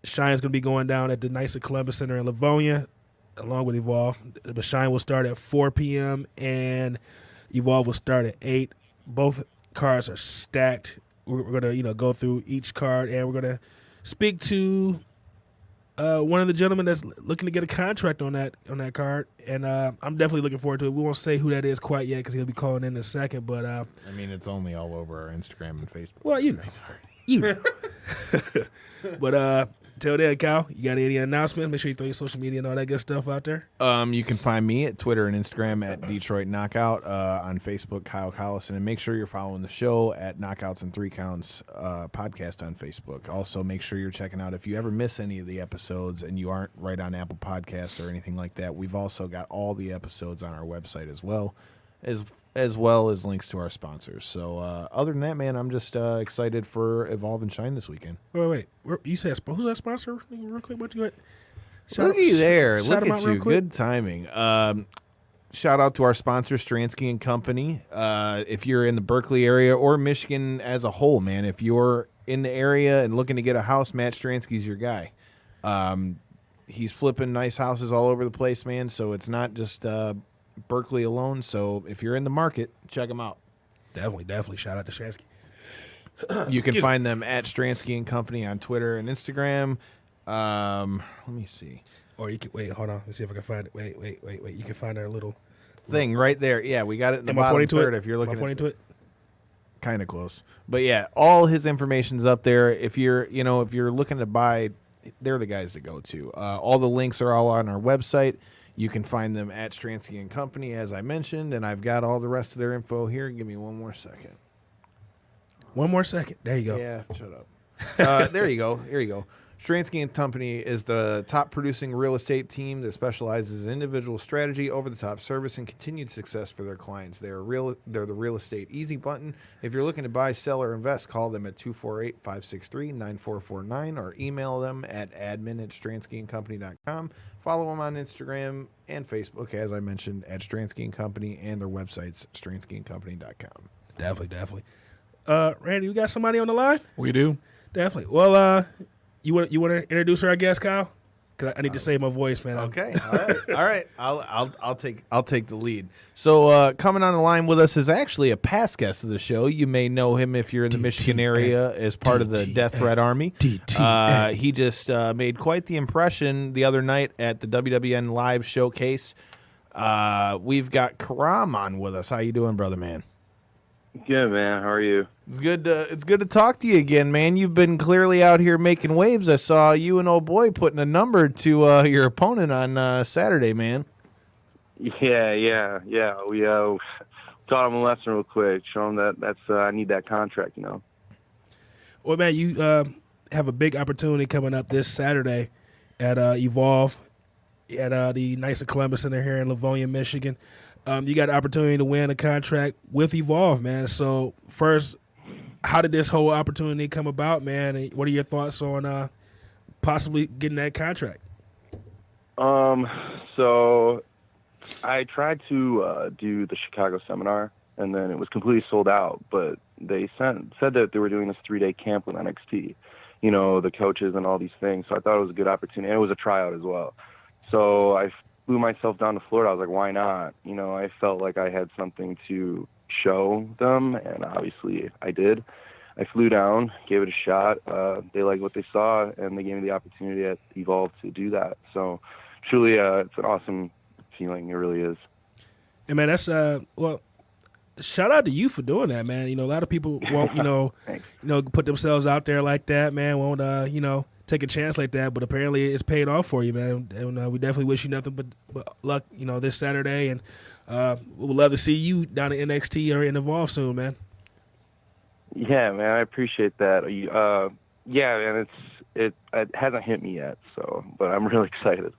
Shine's going to be going down at the Knights of Columbus Center in Livonia, along with Evolve. The Shine will start at 4 p.m. and Evolve will start at 8. Both cards are stacked. We're going to go through each card, and we're going to speak to one of the gentlemen that's looking to get a contract on that card, and I'm definitely looking forward to it. We won't say who that is quite yet because he'll be calling in a second. But it's only all over our Instagram and Facebook. Well, you know. But till then, Kyle, you got any announcements? Make sure you throw your social media and all that good stuff out there. You can find me at Twitter and Instagram at Detroit Knockout, on Facebook, Kyle Collison, and make sure you're following the show at Knockouts and 3 Counts podcast on Facebook. Also, make sure you're checking out if you ever miss any of the episodes and you aren't right on Apple Podcasts or anything like that. We've also got all the episodes on our website as well as links to our sponsors. So other than that, man, I'm just excited for Evolve and Shine this weekend. Wait. You said who's that sponsor? Real quick, what you got? Look at you there. Shout Look at you. Good timing. Shout out to our sponsor, Stransky and Company. If you're in the Berkeley area or Michigan as a whole, man, if you're in the area and looking to get a house, Matt Stransky's your guy. He's flipping nice houses all over the place, man, so it's not just Berkeley alone. So if you're in the market, check them out. Definitely. Shout out to Stransky. You can find them at Stransky and Company on Twitter and Instagram. Let me see. Or you can wait. Hold on. Let's see if I can find it. Wait. You can find our little thing right there. Yeah, we got it in the bottom third. If you're looking pointing to it, kind of close. But yeah, all his information's up there. If you're looking to buy, they're the guys to go to. All the links are all on our website. You can find them at Stransky and Company, as I mentioned, and I've got all the rest of their info here. Give me one more second. One more second. There you go. Yeah, shut up. There you go. Here you go. Stransky and Company is the top producing real estate team that specializes in individual strategy, over-the-top service, and continued success for their clients. They're the real estate easy button. If you're looking to buy, sell, or invest, call them at 248-563-9449 or email them at admin@stranskyandcompany.com. Follow them on Instagram and Facebook, as I mentioned, at Stransky and Company, and their website's stranskyandcompany.com. Definitely. Randy, you got somebody on the line? We do. Definitely. Well, you want to introduce our guest, Kyle? Because I need to save my voice, man. Okay. All right. I'll take the lead. So coming on the line with us is actually a past guest of the show. You may know him if you're in the Michigan area as part of the Death Threat Army. He just made quite the impression the other night at the WWN Live Showcase. We've got Karam on with us. How you doing, brother, man? Good, man. How are you? It's good to talk to you again, man. You've been clearly out here making waves. I saw you and old boy putting a number to your opponent on Saturday, man. Yeah. We taught him a lesson real quick. Show him that's I need that contract, Well, man, you have a big opportunity coming up this Saturday at Evolve at the Knights of Columbus Center here in Livonia, Michigan. You got the opportunity to win a contract with Evolve, man. So first, how did this whole opportunity come about, man? And what are your thoughts on possibly getting that contract? So I tried to do the Chicago seminar, and then it was completely sold out. But they said that they were doing this 3-day camp with NXT, the coaches and all these things. So I thought it was a good opportunity. And it was a tryout as well. So I flew myself down to Florida. I was like, why not? I felt like I had something to show them, and obviously I did. I flew down, gave it a shot. They liked what they saw, and they gave me the opportunity at Evolve to do that. So truly, it's an awesome feeling. It really is. And man, that's shout out to you for doing that, man. A lot of people won't, put themselves out there like that, man. Won't, take a chance like that, but apparently it's paid off for you, man. And we definitely wish you nothing but luck, this Saturday, and we would love to see you down at NXT or in Evolve soon, man. Yeah, man, I appreciate that. Yeah, man, it hasn't hit me yet, but I'm really excited.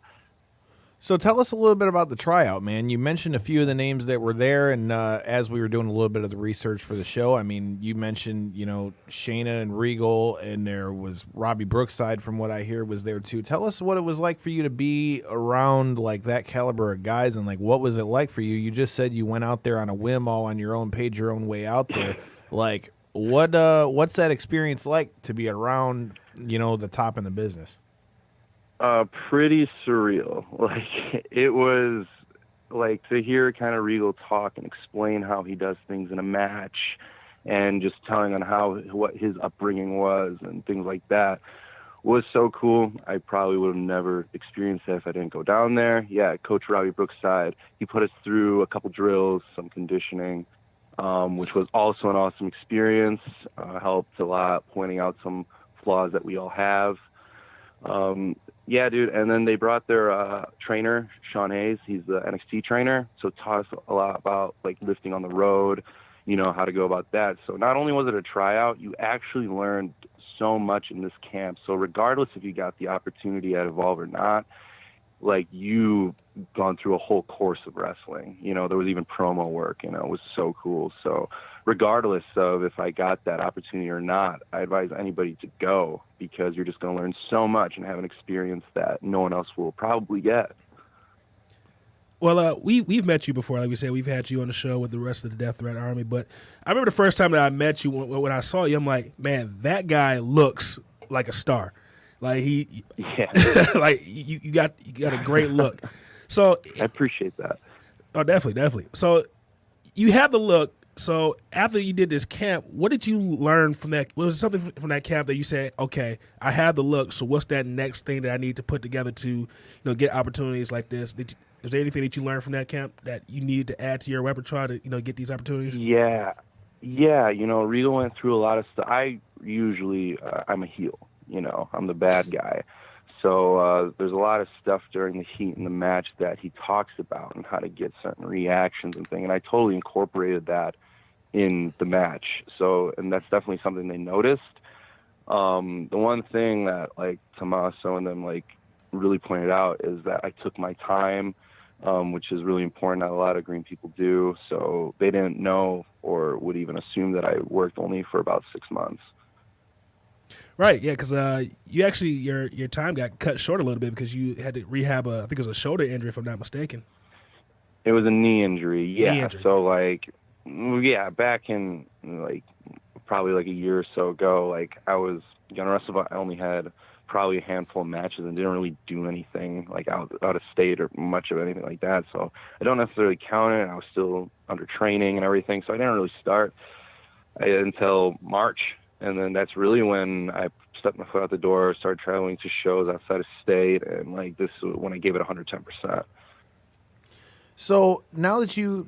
So tell us a little bit about the tryout, man. You mentioned a few of the names that were there, and as we were doing a little bit of the research for the show, you mentioned, Shayna and Regal, and there was Robbie Brookside, from what I hear, was there too. Tell us what it was like for you to be around, like, that caliber of guys, and, like, what was it like for you? You just said you went out there on a whim, all on your own, paid your own way out there. Like, what's that experience like to be around, the top in the business? Pretty surreal. Like, it was like to hear kind of Regal talk and explain how he does things in a match, and just telling on what his upbringing was and things like that was so cool. I probably would have never experienced that if I didn't go down there. Yeah, Coach Robbie Brookside, he put us through a couple drills, some conditioning, which was also an awesome experience. Helped a lot, pointing out some flaws that we all have. Yeah, dude. And then they brought their trainer, Sean Hayes. He's the NXT trainer. So taught us a lot about like lifting on the road, how to go about that. So not only was it a tryout, you actually learned so much in this camp. So regardless if you got the opportunity at Evolve or not, like you've gone through a whole course of wrestling. There was even promo work, it was so cool. So regardless of if I got that opportunity or not, I advise anybody to go, because you're just going to learn so much and have an experience that no one else will probably get. Well, we've met you before. Like we said, we've had you on the show with the rest of the Death Threat Army. But I remember the first time that I met you, when I saw you, I'm like, man, that guy looks like a star. Like like you got a great look. So I appreciate that. Oh, definitely. So you have the look. So after you did this camp, what did you learn from that? Was there something from that camp that you said, okay, I have the look, so what's that next thing that I need to put together to, get opportunities like this? Is there anything that you learned from that camp that you needed to add to your repertoire to, get these opportunities? Yeah. Regal went through a lot of stuff. I usually, I'm a heel, I'm the bad guy. So there's a lot of stuff during the heat and the match that he talks about, and how to get certain reactions and things. And I totally incorporated that in the match. So, and that's definitely something they noticed. The one thing that like Tommaso and them like really pointed out is that I took my time, which is really important. Not a lot of green people do. So they didn't know or would even assume that I worked only for about 6 months. Right, yeah, because you actually, your time got cut short a little bit because you had to rehab I think it was a shoulder injury, if I'm not mistaken. It was a knee injury, yeah. Knee injury. So, like, yeah, back in, like, probably like a year or so ago, like, I was going to wrestle, but I only had probably a handful of matches and didn't really do anything, like, out of state or much of anything like that. So I don't necessarily count it. I was still under training and everything, so I didn't really start until March. And then that's really when I stepped my foot out the door, started traveling to shows outside of state, and like this is when I gave it 110%. So now that you're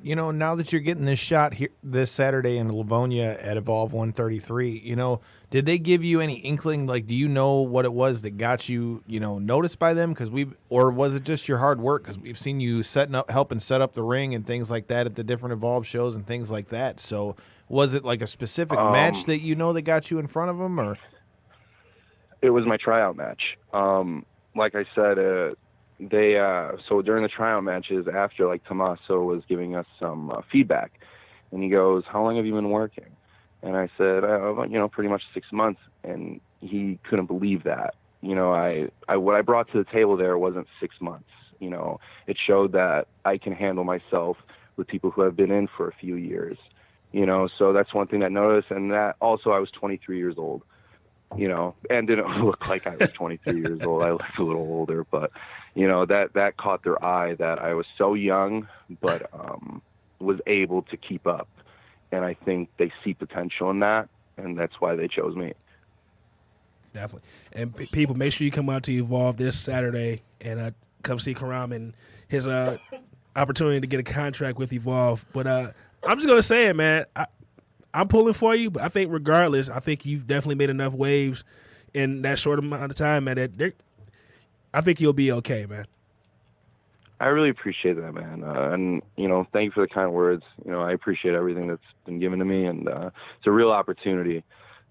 getting this shot here this Saturday in Livonia at Evolve 133, did they give you any inkling? Like, do you know what it was that got you, noticed by them? Or was it just your hard work? Because we've seen you helping set up the ring and things like that at the different Evolve shows and things like that. So was it like a specific match that that got you in front of them, or? It was my tryout match. Like I said, so during the tryout matches, after like Tommaso was giving us some feedback, and he goes, "How long have you been working?" And I said, pretty much 6 months. And he couldn't believe that. What I brought to the table there wasn't 6 months. It showed that I can handle myself with people who have been in for a few years. So that's one thing that I noticed. And that also, I was 23 years old, and didn't look like I was 23 years old. I looked a little older, but, that caught their eye that I was so young, but was able to keep up. And I think they see potential in that, and that's why they chose me. Definitely. And people, make sure you come out to Evolve this Saturday and come see Karam and his opportunity to get a contract with Evolve. But I'm just going to say it, man. I'm pulling for you, but I think regardless, I think you've definitely made enough waves in that short amount of time, man. I think you'll be okay, man. I really appreciate that, man. And, thank you for the kind words. I appreciate everything that's been given to me, and it's a real opportunity.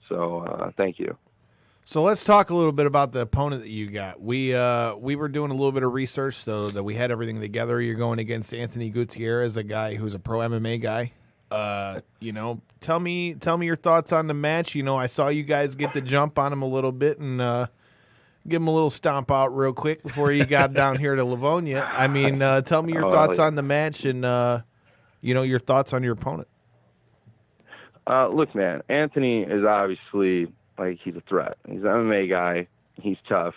So thank you. So let's talk a little bit about the opponent that you got. We were doing a little bit of research so that we had everything together. You're going against Anthony Gutierrez, a guy who's a pro MMA guy. Tell me your thoughts on the match. I saw you guys get the jump on him a little bit and give him a little stomp out real quick before you got down here to Livonia. I mean, tell me your thoughts on the match and your thoughts on your opponent. Look, man, Anthony is obviously, like, he's a threat. He's an MMA guy. He's tough.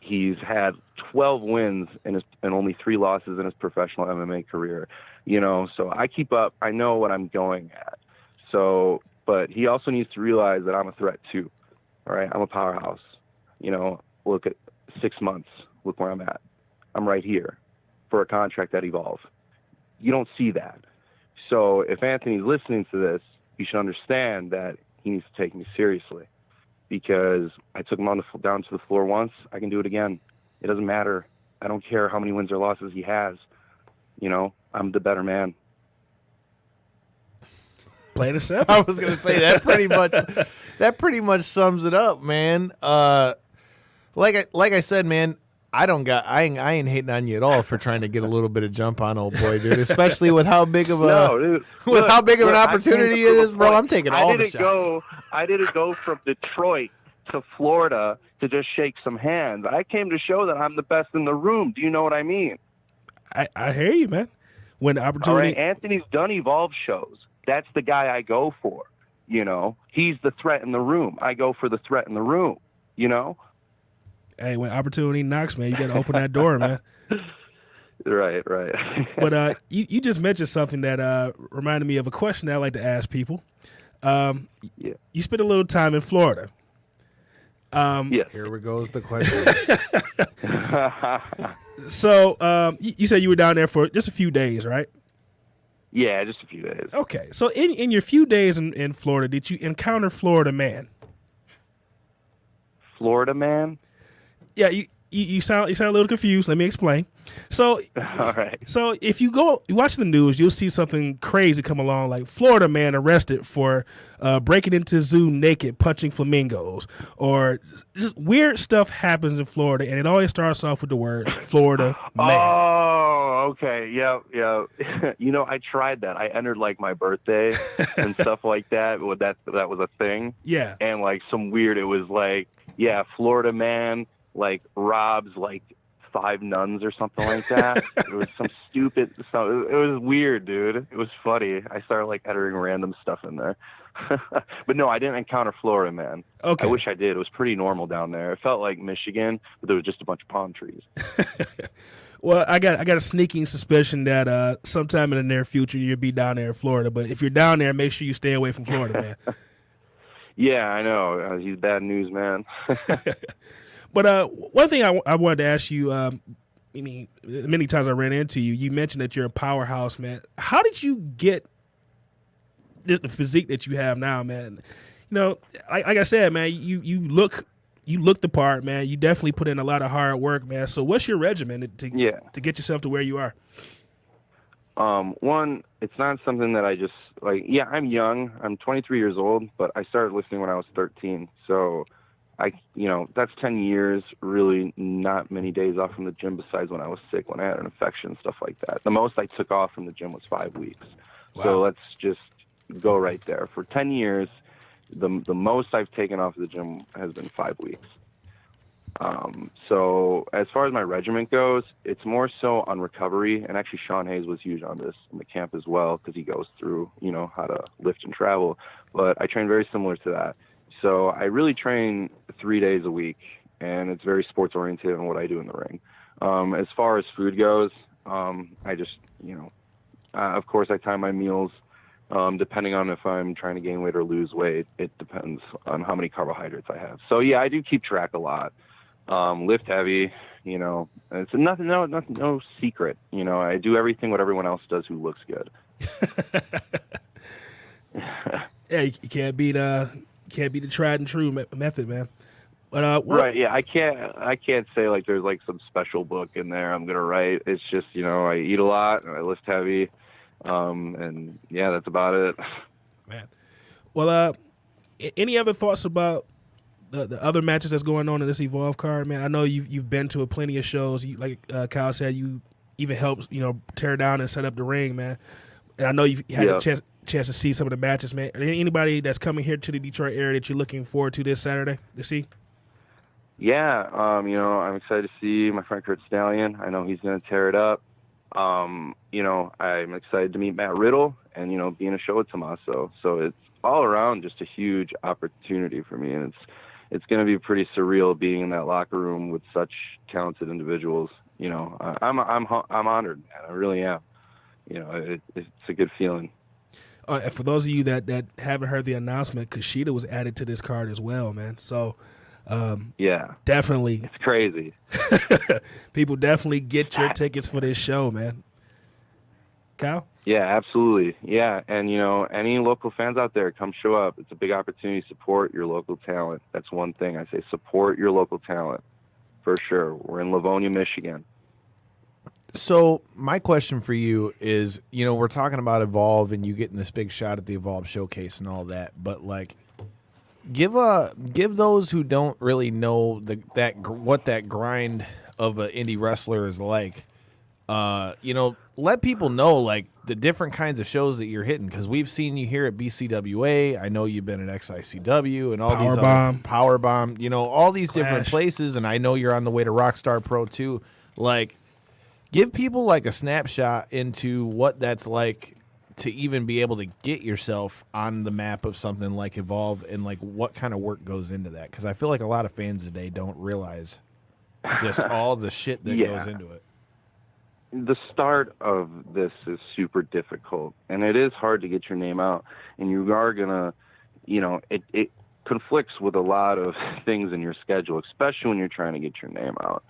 He's had 12 wins and only 3 losses in his professional MMA career. So I keep up. I know what I'm going at. So, but he also needs to realize that I'm a threat too. All right, I'm a powerhouse. Look at 6 months. Look where I'm at. I'm right here for a contract at Evolve. You don't see that. So if Anthony's listening to this, you should understand that he needs to take me seriously, because I took him down to the floor once. I can do it again. It doesn't matter. I don't care how many wins or losses he has. I'm the better man. Plain and simple. I was gonna say that pretty much sums it up, man. Like I said, man, I ain't hating on you at all for trying to get a little bit of jump on old boy, dude. Especially with how big of an opportunity it is, bro. I'm taking all the shots. I didn't go from Detroit to Florida to just shake some hands. I came to show that I'm the best in the room. Do you know what I mean? I hear you, man. When the opportunity, all right, Anthony's done Evolve shows. That's the guy I go for. He's the threat in the room. I go for the threat in the room. Hey, when opportunity knocks, man, you got to open that door, man. Right. But you just mentioned something that reminded me of a question that I like to ask people. You spent a little time in Florida. Yes. Here we goes the question. So you said you were down there for just a few days, right? Yeah, just a few days. Okay. So in your few days in Florida, did you encounter Florida man? Florida man? Yeah, you sound a little confused. Let me explain. So, all right. So if you watch the news, you'll see something crazy come along, like Florida man arrested for breaking into zoo naked, punching flamingos, or just weird stuff happens in Florida, and it always starts off with the word Florida man. Oh, okay. Yeah. I tried that. I entered like my birthday and stuff like that. That was a thing. Yeah. And like some weird, it was like, yeah, Florida man like robs like 5 nuns or something like that. It was some stupid stuff. It was weird, dude. It was funny. I started like entering random stuff in there. But no, I didn't encounter Florida man. Okay. I wish I did. It was pretty normal down there. It felt like Michigan, but there was just a bunch of palm trees. Well, I got a sneaking suspicion that sometime in the near future you'll be down there in Florida. But if you're down there, make sure you stay away from Florida, man. Yeah, I know. He's bad news, man. But one thing I wanted to ask you, many times I ran into you, you mentioned that you're a powerhouse, man. How did you get the physique that you have now, man? Like I said, man, you look the part, man. You definitely put in a lot of hard work, man. So what's your regimen to get yourself to where you are? One, it's not something that I just like. Yeah, I'm young. I'm 23 years old, but I started lifting when I was 13. So that's 10 years, really not many days off from the gym besides when I was sick, when I had an infection, stuff like that. The most I took off from the gym was 5 weeks. Wow. So let's just go right there. For 10 years, the most I've taken off of the gym has been 5 weeks. So as far as my regimen goes, it's more so on recovery. And actually Sean Hayes was huge on this in the camp as well, because he goes through, how to lift and travel. But I train very similar to that. So I really train 3 days a week, and it's very sports oriented in what I do in the ring. As far as food goes, I just, of course I time my meals, depending on if I'm trying to gain weight or lose weight. It depends on how many carbohydrates I have. So yeah, I do keep track a lot. Lift heavy, it's nothing, no secret. I do everything what everyone else does who looks good. Yeah, you can't beat the tried and true method, man. But right, yeah, I can't say like there's like some special book in there I'm gonna write. It's just I eat a lot and I lift heavy, and yeah, that's about it. Man, well, any other thoughts about the other matches that's going on in this Evolve card, man? I know you've been to plenty of shows. Like Kyle said, you even helped tear down and set up the ring, man. And I know you've had a chance to see some of the matches, man. Are there anybody that's coming here to the Detroit area that you're looking forward to this Saturday to see? Yeah, I'm excited to see my friend Kurt Stallion. I know he's going to tear it up. I'm excited to meet Matt Riddle and, be in a show with Tommaso. So it's all around just a huge opportunity for me. And it's going to be pretty surreal being in that locker room with such talented individuals. You know, I'm honored, man. I really am. You know, it's a good feeling. And for those of you that haven't heard the announcement, Kushida was added to this card as well, man. So, Yeah, definitely, it's crazy. people definitely get your tickets for this show, man. Kyle? Yeah, absolutely. Yeah, and you know, any local fans out there, come show up. It's a big opportunity to support your local talent. That's one thing I say: support your local talent for sure. We're in Livonia, Michigan. So my question for you is, you know, we're talking about Evolve and you getting this big shot at the Evolve showcase and all that, but like, give those who don't really know what that grind of an indie wrestler is like. You know, let people know like the different kinds of shows that you're hitting, because we've seen you here at BCWA. I know you've been at XICW and all these other Power Bomb. You know, all these different places, and I know you're on the way to Rockstar Pro too. Like, give people like a snapshot into what that's like to even be able to get yourself on the map of something like Evolve, and like what kind of work goes into that. Because I feel like a lot of fans today don't realize just all the shit that goes into it. The start of this is super difficult, and it is hard to get your name out, and you are gonna, you know, it conflicts with a lot of things in your schedule, especially when you're trying to get your name out.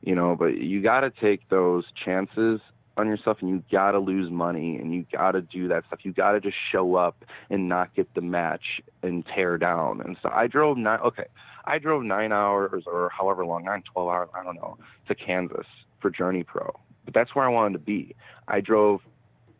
You know, but you got to take those chances on yourself, and you got to lose money, and you got to do that stuff. You got to just show up and not get the match and tear down. And so I drove 9 hours or however long, 12 hours, I don't know, to Kansas for Journey Pro. But that's where I wanted to be. I drove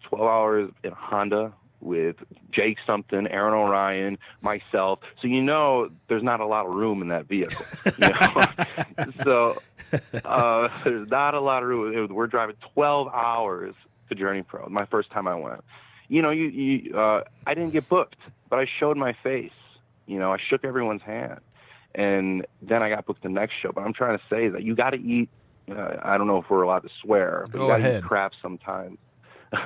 12 hours in a Honda with Jake something, Aaron O'Ryan, myself. So, you know, there's not a lot of room in that vehicle. You know? So there's not a lot of room. We're driving 12 hours to Journey Pro. My first time I went. You know, I didn't get booked, but I showed my face. You know, I shook everyone's hand. And then I got booked the next show. But I'm trying to say that you got to eat, I don't know if we're allowed to swear, but you got to eat crap sometimes.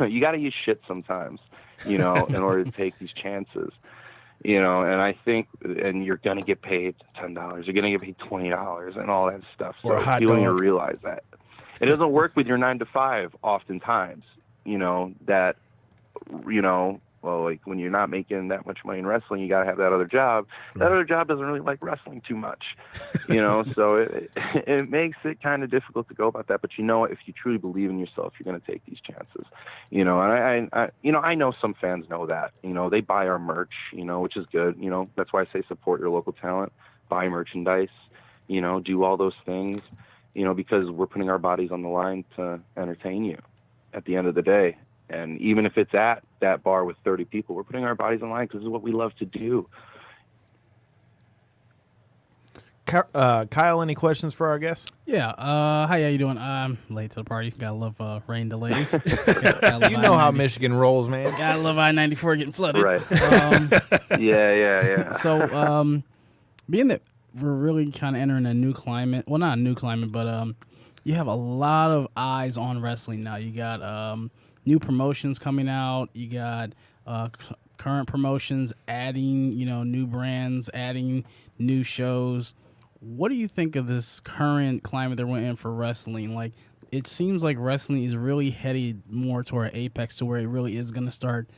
You got to use shit sometimes, you know, in order to take these chances, you know. And I think, and you're going to get paid $10, you're going to get paid $20 and all that stuff. So people need to realize that. It doesn't work with your 9 to 5 oftentimes, you know, that, you know, well, like when you're not making that much money in wrestling, you got to have that other job. That other job doesn't really like wrestling too much, you know, so it makes it kind of difficult to go about that. But, you know, if you truly believe in yourself, you're going to take these chances, you know. And I know some fans know that, you know, they buy our merch, you know, which is good. You know, that's why I say support your local talent, buy merchandise, you know, do all those things, you know, because we're putting our bodies on the line to entertain you at the end of the day. And even if it's at that bar with 30 people, we're putting our bodies on the line because it's what we love to do. Kyle, any questions for our guest? Yeah. Hi, how you doing? I'm late to the party. Gotta love rain delays. You know how Michigan rolls, man. Gotta love I-94 getting flooded. Right. Yeah. So, being that we're really kind of entering a new climate, well, not a new climate, but you have a lot of eyes on wrestling now. You got new promotions coming out. You got current promotions adding, you know, new brands, adding new shows. What do you think of this current climate that we're in for wrestling? Like, it seems like wrestling is really headed more toward apex, to where it really is going to start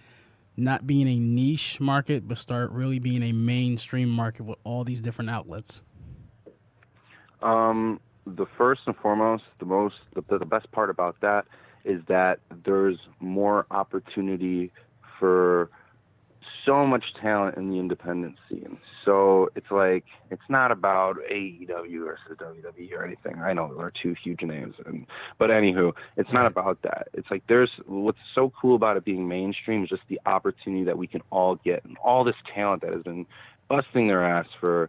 not being a niche market, but start really being a mainstream market with all these different outlets. The first and foremost, the best part about that is that there's more opportunity for so much talent in the independent scene. So it's like, it's not about AEW versus WWE or anything. I know there are two huge names, but anywho, it's not about that. It's like, what's so cool about it being mainstream is just the opportunity that we can all get, and all this talent that has been busting their ass for,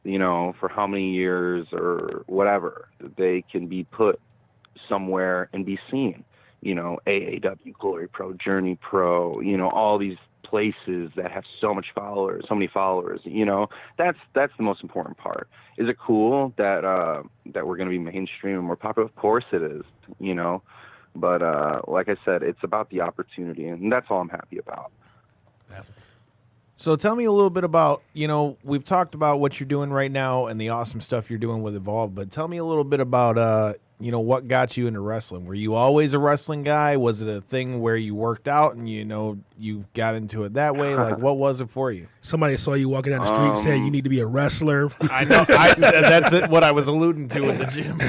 you know, for how many years or whatever, they can be put somewhere and be seen. You know, AAW, Glory Pro, Journey Pro, you know, all these places that have so many followers, you know. That's the most important part. Is it cool that we're going to be mainstream and more popular? Of course it is, you know. But like I said, it's about the opportunity, and that's all I'm happy about. So tell me a little bit about, we've talked about what you're doing right now and the awesome stuff you're doing with Evolve, but tell me a little bit about, what got you into wrestling. Were you always a wrestling guy? Was it a thing where you worked out and, you got into it that way? Like, what was it for you? Somebody saw you walking down the street and said you need to be a wrestler. I know. That's what I was alluding to at the gym.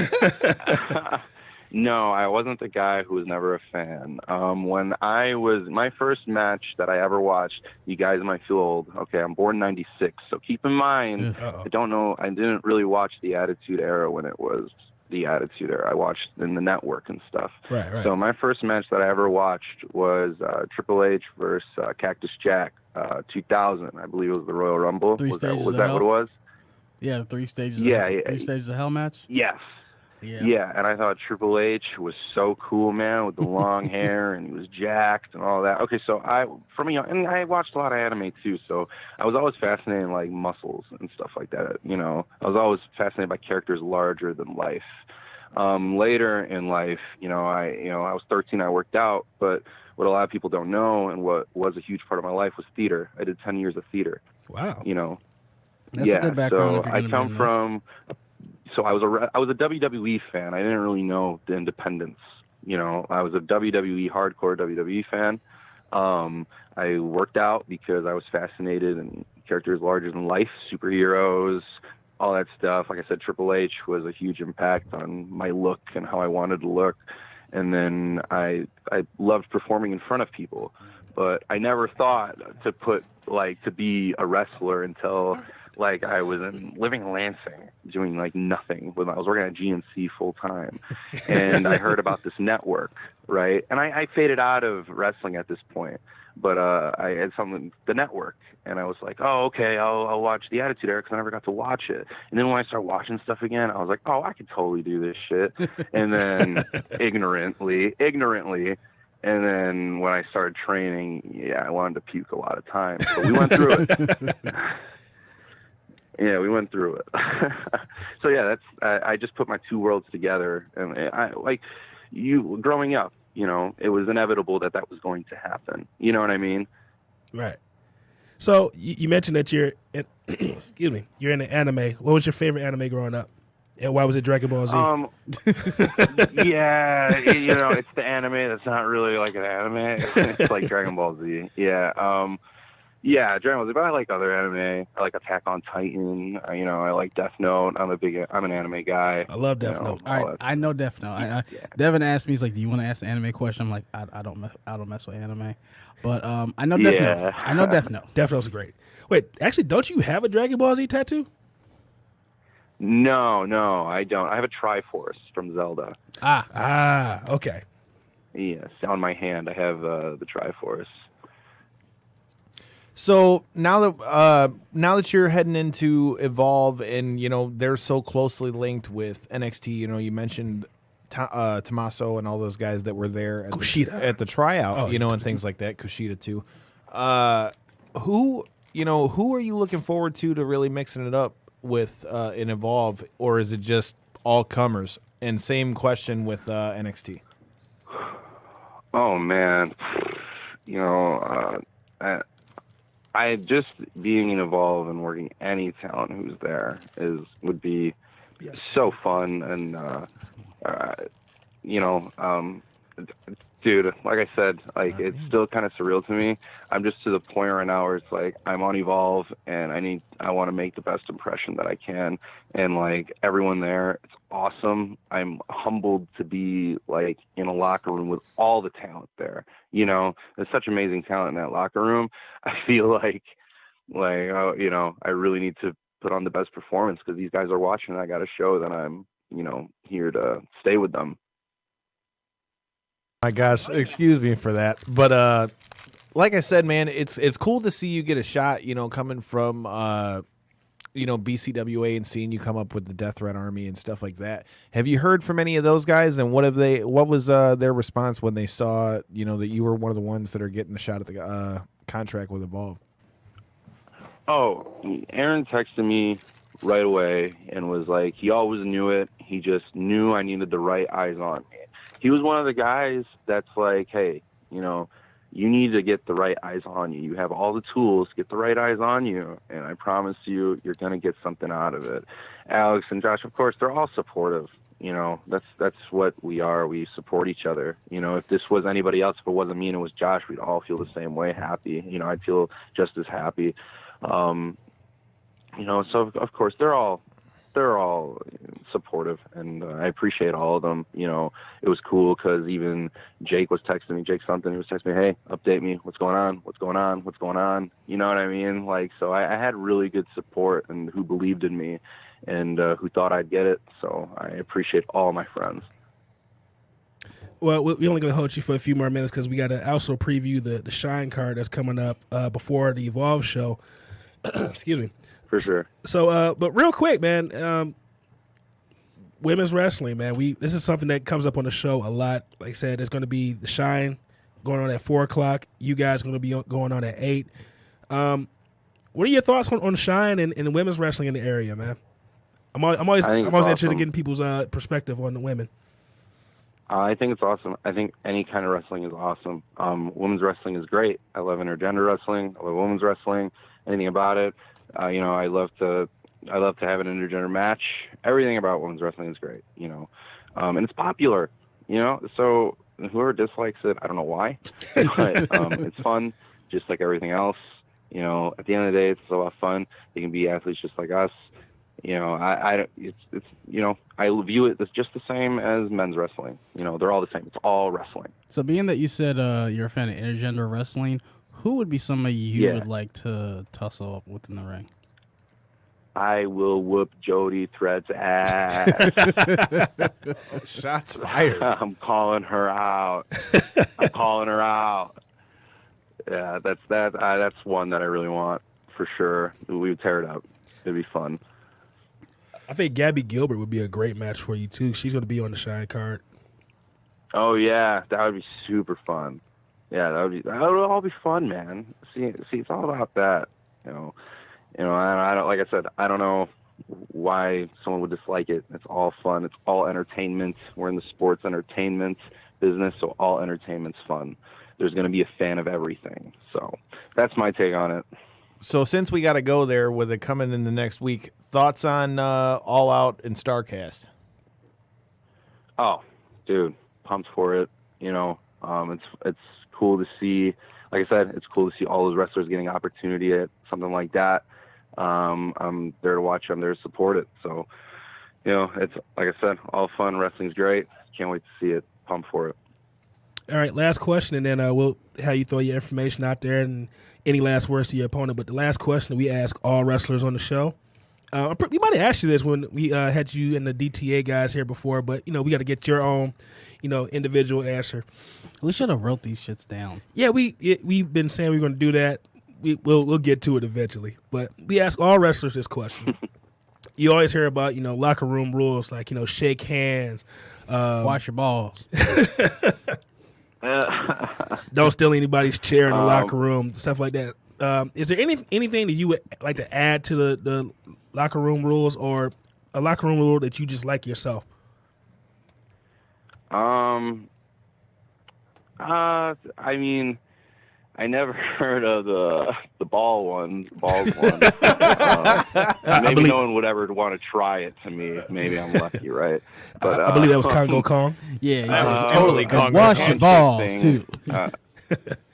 No, I wasn't the guy who was never a fan. When my first match that I ever watched, you guys might feel old. Okay, I'm born in 96, so keep in mind, I didn't really watch the Attitude Era when it was the Attitude Era. I watched in the network and stuff. Right. So my first match that I ever watched was Triple H versus Cactus Jack, 2000. I believe it was the Royal Rumble. Was that what it was? Yeah, 3 stages. Three stages of hell match. Yes. Yeah, and I thought Triple H was so cool, man, with the long hair, and he was jacked and all that. Okay, so I watched a lot of anime too, so I was always fascinated in, like, muscles and stuff like that. I was always fascinated by characters larger than life. Later in life, I was 13, I worked out, but what a lot of people don't know, and what was a huge part of my life, was theater. I did 10 years of theater. Wow. That's a good background. So I come from. So I was a WWE fan. I didn't really know the independents. I was a WWE, hardcore WWE fan. I worked out because I was fascinated in characters larger than life, superheroes, all that stuff. Like I said, Triple H was a huge impact on my look and how I wanted to look. And then I loved performing in front of people, but I never thought to be a wrestler until, like, I was living in Lansing doing, like, nothing when I was working at GNC full time. And I heard about this network, right? And I faded out of wrestling at this point, but I had the network, and I was like, oh, okay, I'll watch the Attitude Era, because I never got to watch it. And then when I started watching stuff again, I was like, oh, I could totally do this shit. And then ignorantly, and then when I started training, I wanted to puke a lot of times. But we went through it. Yeah, we went through it. So yeah, I just put my two worlds together, and growing up, it was inevitable that was going to happen. You know what I mean? Right. So you mentioned that you're excuse me, you're in the anime. What was your favorite anime growing up, and why was it Dragon Ball Z? Yeah, it's the anime that's not really like an anime. It's like Dragon Ball Z. Yeah. Yeah, Dragon Ball Z, but I like other anime. I like Attack on Titan. I like Death Note. I'm an anime guy. I love Death Note. All right, I know Death Note. Devin asked me, he's like, "Do you want to ask the anime question?" I'm like, "I don't mess with anime," but I know Death Note. I know Death Note. Death Note's great. Wait, actually, don't you have a Dragon Ball Z tattoo? No, I don't. I have a Triforce from Zelda. Okay. Yes, on my hand, I have the Triforce. So now that you're heading into Evolve, and they're so closely linked with NXT, you mentioned Tommaso and all those guys that were there at the tryout, and things like that. Kushida too. Who are you looking forward to really mixing it up with in Evolve, or is it just all comers? And same question with NXT. Oh man, I just being in Evolve and working any talent who's there would be so fun, and dude, like I said, like, it's still kind of surreal to me. I'm just to the point right now where it's like I'm on Evolve, and I want to make the best impression that I can, and like everyone there, it's awesome. I'm humbled to be like in a locker room with all the talent there. There's such amazing talent in that locker room. I feel like I really need to put on the best performance, because these guys are watching, and I got to show that I'm here to stay with them. My gosh, excuse me for that, but like I said, man, it's cool to see you get a shot, coming from BCWA and seeing you come up with the Death Threat Army and stuff like that. Have you heard from any of those guys, and what was their response when they saw that you were one of the ones that are getting the shot at the contract with Evolve? Oh, Aaron texted me right away and was like, he always knew it. He just knew I needed the right eyes on me. He was one of the guys that's like, hey, you need to get the right eyes on you. You have all the tools, get the right eyes on you, and I promise you, you're going to get something out of it. Alex and Josh, of course, they're all supportive. You know, that's what we are. We support each other. You know, if this was anybody else, if it wasn't me and it was Josh, we'd all feel the same way, happy. You know, I'd feel just as happy. You know, so of course they're all supportive, and I appreciate all of them. You know, it was cool because even Jake was texting me, Jake something, he was texting me, hey, update me, what's going on, you know what I mean? Like, so I had really good support, and who believed in me, and who thought I'd get it, so I appreciate all my friends. Well, we're only going to hold you for a few more minutes because we got to also preview the Shine card that's coming up before the Evolve show. Excuse me. For sure. So, but real quick, man, women's wrestling, man. This is something that comes up on the show a lot. Like I said, there's going to be the Shine going on at 4:00. You guys are going to be going on at 8. What are your thoughts on Shine and women's wrestling in the area, man? I'm always interested in getting people's perspective on the women. I think it's awesome. I think any kind of wrestling is awesome. Women's wrestling is great. I love intergender wrestling. I love women's wrestling. Anything about it. You know, I love to have an intergender match. Everything about women's wrestling is great, you know. And it's popular, you know. So whoever dislikes it, I don't know why. But it's fun, just like everything else. You know, at the end of the day, it's a lot of fun. They can be athletes just like us. You know, it's you know, I view it as just the same as men's wrestling. You know, they're all the same. It's all wrestling. So being that you said you're a fan of intergender wrestling, who would be somebody you would like to tussle up with in the ring? I will whoop Jody Thread's ass. Shots fired. I'm calling her out. Yeah, that's one that I really want for sure. We would tear it up. It'd be fun. I think Gabby Gilbert would be a great match for you too. She's going to be on the Shine card. Oh yeah, that would be super fun. Yeah, that would all be fun, man. See, it's all about that, you know. I don't, like I said, I don't know why someone would dislike it. It's all fun. It's all entertainment. We're in the sports entertainment business, so all entertainment's fun. There's going to be a fan of everything. So that's my take on it. So since we got to go there with it coming in the next week, thoughts on All Out and StarCast? Oh, dude, pumped for it. You know, it's cool to see. Like I said, it's cool to see all those wrestlers getting opportunity at something like that. I'm there to watch. I'm there to support it. So, you know, it's like I said, all fun. Wrestling's great. Can't wait to see it. Pumped for it. All right, last question, and then we'll have you throw your information out there and any last words to your opponent. But the last question we ask all wrestlers on the show. We might have asked you this when we had you and the DTA guys here before, but, you know, we got to get your own, you know, individual answer. We should have wrote these shits down. Yeah, we've been saying we're going to do that. We'll get to it eventually. But we ask all wrestlers this question. You always hear about, you know, locker room rules like, you know, shake hands. Wash your balls. Don't steal anybody's chair in the locker room, stuff like that. Is there anything that you would like to add to the locker room rules, or a locker room rule that you just like yourself? I mean, I never heard of the balls one. Maybe no one would ever want to try it to me. Maybe I'm lucky, right? But I believe that was Congo Kong. Yeah, that was totally Congo. Wash your balls too.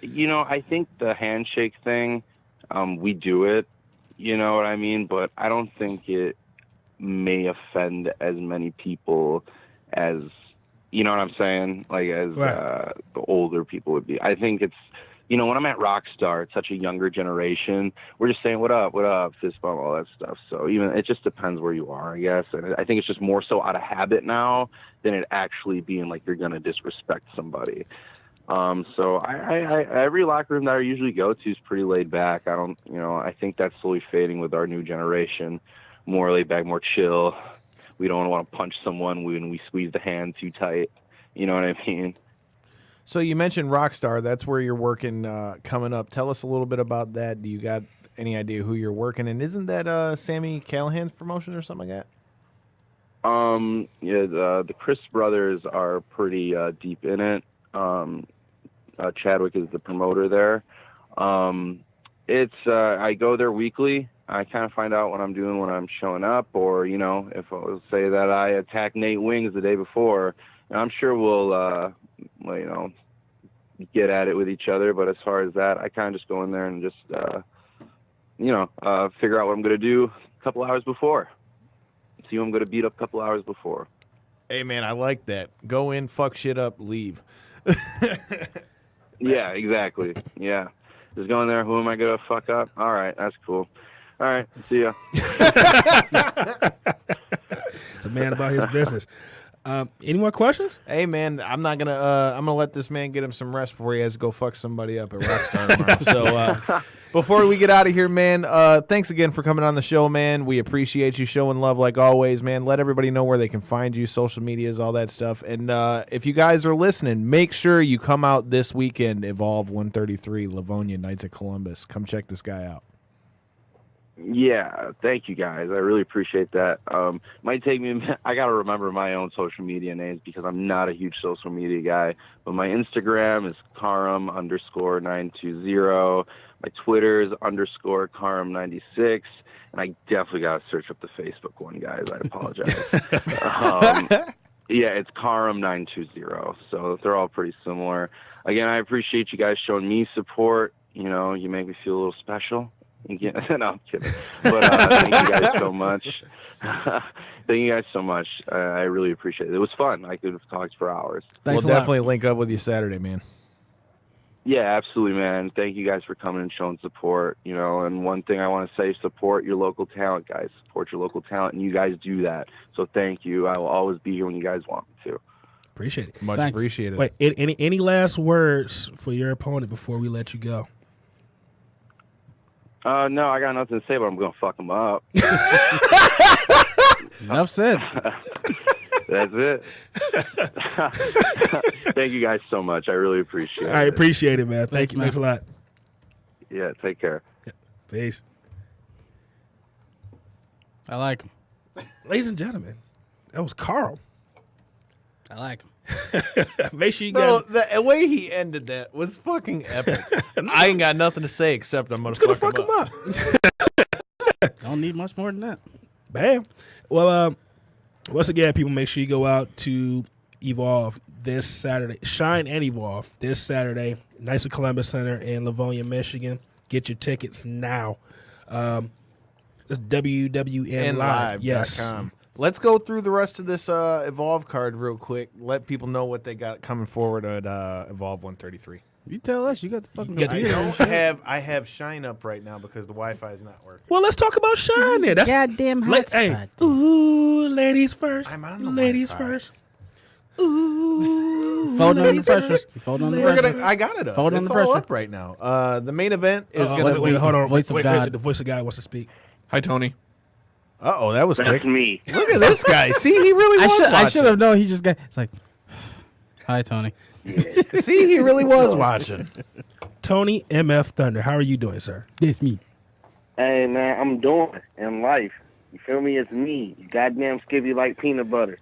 You know, I think the handshake thing, we do it. You know what I mean? But I don't think it may offend as many people as, you know what I'm saying? Like as right. The older people would be. I think it's, you know, when I'm at Rockstar, it's such a younger generation. We're just saying, what up, fist bump, all that stuff. So even it just depends where you are, I guess. And I think it's just more so out of habit now than it actually being like you're going to disrespect somebody. So I every locker room that I usually go to is pretty laid back. I think that's slowly fading with our new generation. More laid back, more chill. We don't want to punch someone when we squeeze the hand too tight. You know what I mean? So you mentioned Rockstar. That's where you're working coming up. Tell us a little bit about that. Do you got any idea who you're working? And isn't that Sammy Callahan's promotion or something like that? Yeah, the Chris brothers are pretty deep in it. Chadwick is the promoter there. I go there weekly. I kind of find out what I'm doing when I'm showing up, or, you know, if I will say that I attack Nate Wings the day before, and I'm sure we'll, you know, get at it with each other. But as far as that, I kind of just go in there and just, you know, figure out what I'm going to do a couple hours before. See who I'm going to beat up a couple hours before. Hey, man, I like that. Go in, fuck shit up, leave. Yeah, exactly. Yeah. Just going there, who am I going to fuck up? All right, that's cool. All right, see ya. It's a man about his business. Any more questions? Hey, man, I'm gonna let this man get him some rest before he has to go fuck somebody up at Rockstar tomorrow. So before we get out of here, man, thanks again for coming on the show, man. We appreciate you showing love like always, man. Let everybody know where they can find you, social medias, all that stuff. And if you guys are listening, make sure you come out this weekend, Evolve 133, Livonia, Knights of Columbus. Come check this guy out. Yeah, thank you guys. I really appreciate that. Might take me, I got to remember my own social media names because I'm not a huge social media guy. But my Instagram is Karam_920. My Twitter is _Karam96. And I definitely got to search up the Facebook one, guys. I apologize. Yeah, it's Karam920. So they're all pretty similar. Again, I appreciate you guys showing me support. You know, you make me feel a little special. No, I'm kidding. But thank you guys so much. Thank you guys so much. I really appreciate it. It was fun. I could have talked for hours. Thanks We'll a lot. definitely link up with you Saturday, man. Yeah, absolutely, man. Thank you guys for coming and showing support. You know, and one thing I want to say, support your local talent, guys. Support your local talent, and you guys do that. So thank you. I will always be here when you guys want me to. Appreciate it. Much Thanks. appreciated. Wait, any last words for your opponent before we let you go? No, I got nothing to say, but I'm going to fuck him up. Enough said. That's it. Thank you guys so much. I really appreciate it. I appreciate it, man. Thank Thanks, you. man. Thanks a lot. Yeah, take care. Peace. I like him. Ladies and gentlemen, that was Carl. I like him. Make sure you Bro, guys the way he ended that was fucking epic. I ain't got nothing to say except I'm going to fuck him up. Don't need much more than that. Bam. Well, once again, people, make sure you go out to Evolve this Saturday. Shine and Evolve this Saturday. Knights of Columbus Center in Livonia, Michigan. Get your tickets now. It's WWN Live. Yes. Live.com. Let's go through the rest of this Evolve card real quick. Let people know what they got coming forward at Evolve 133. You tell us. You got the fucking Yeah, computer. I have Shine up right now because the Wi-Fi is not working. Well, let's talk about Shine then. That's Goddamn hey, ooh, ladies first. I'm on the ladies Wi-Fi. first. Ooh, Folding under ladies pressure. first. You folding under We're pressure. gonna. I got it up. Hold It's under all pressure. up right now. The main event is gonna Wait, be. hold on. Voice of Wait, God. the voice of God wants to speak. Hi, Tony. Uh-oh, that was quick. That's me. Look at this guy. See, he really was I should watching. have known. He just got. It's like, hi, Tony. See, he really was watching. Tony MF Thunder, how are you doing, sir? That's me. Hey, man, I'm doing in life. You feel me? It's me. You goddamn skivvy like peanut butter.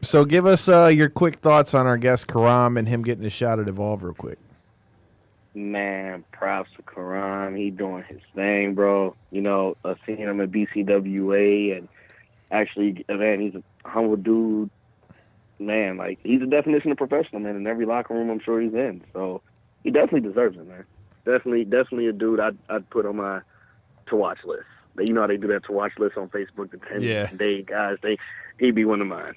So give us your quick thoughts on our guest Karam and him getting his shot at Evolve real quick. Man, props to Karam. He doing his thing, bro. You know, seeing him at BCWA and actually, man, he's a humble dude. Man, like, he's the definition of professional, man, in every locker room I'm sure he's in. So he definitely deserves it, man. Definitely a dude I'd put on my to-watch list. But you know how they do that to-watch list on Facebook, the 10 day guys. He'd be one of mine.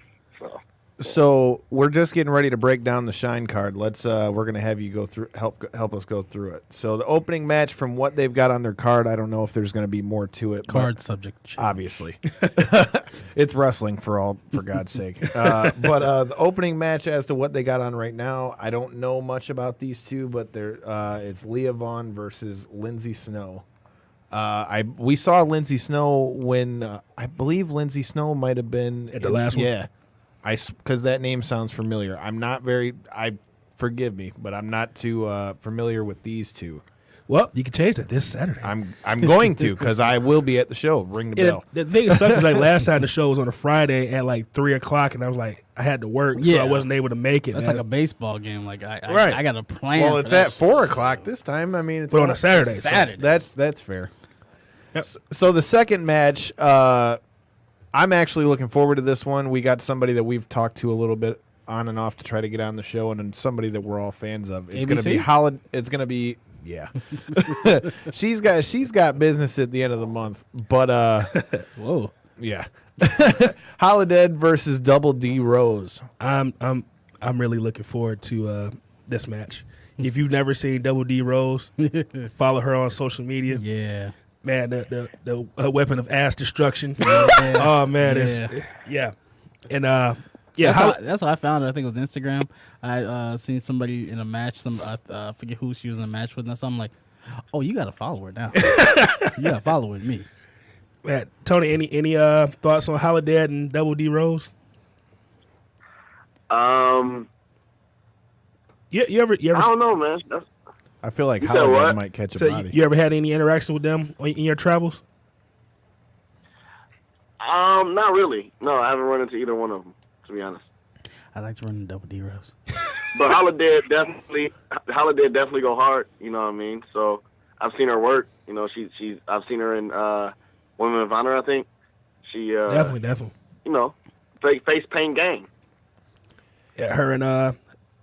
So we're just getting ready to break down the Shine card. Let's we're gonna have you go through help us go through it. So the opening match, from what they've got on their card, I don't know if there's gonna be more to it. Card but subject. obviously, it's wrestling for God's sake. But the opening match, as to what they got on right now, I don't know much about these two, but they're it's Leah Vaughn versus Lindsay Snow. We saw Lindsay Snow when I believe Lindsay Snow might have been At the last one? Yeah, because that name sounds familiar. I'm not very. Forgive me, but I'm not too familiar with these two. Well, you can change that this Saturday. I'm going to, because I will be at the show. Ring the bell. The thing that sucks is like last time the show was on a Friday at like 3:00, and I was like, I had to work, so I wasn't able to make it. That's man. like a baseball game. Like I got a plan. Well, it's at 4:00 this time. I mean, it's but on a Saturday. It's Saturday. That's fair. Yep. So the second match, I'm actually looking forward to this one. We got somebody that we've talked to a little bit on and off to try to get on the show, and then somebody that we're all fans of. It's going to be It's going to be. Yeah, she's got business at the end of the month, but whoa, yeah, Holiday versus Double D Rose. I'm really looking forward to this match. If you've never seen Double D Rose, follow her on social media. Yeah, man, the weapon of ass destruction. Oh man, and that's how I found her. I think it was Instagram. I seen somebody in a match. I forget who she was in a match with. And so I'm like, oh, you got to follow her now. You got to follow with me. Man, Tony, any thoughts on Holiday and Double D Rose? You ever? I don't know, man. I feel like You said Holiday what? might catch a So body. you ever had any interaction with them in your travels? Not really. No, I haven't run into either one of them, to be honest. I like to run the Double D Rose. But Holiday definitely go hard. You know what I mean? So I've seen her work. You know, I've seen her in Women of Honor. I think she Definitely. You know, face paint gang. Yeah, her and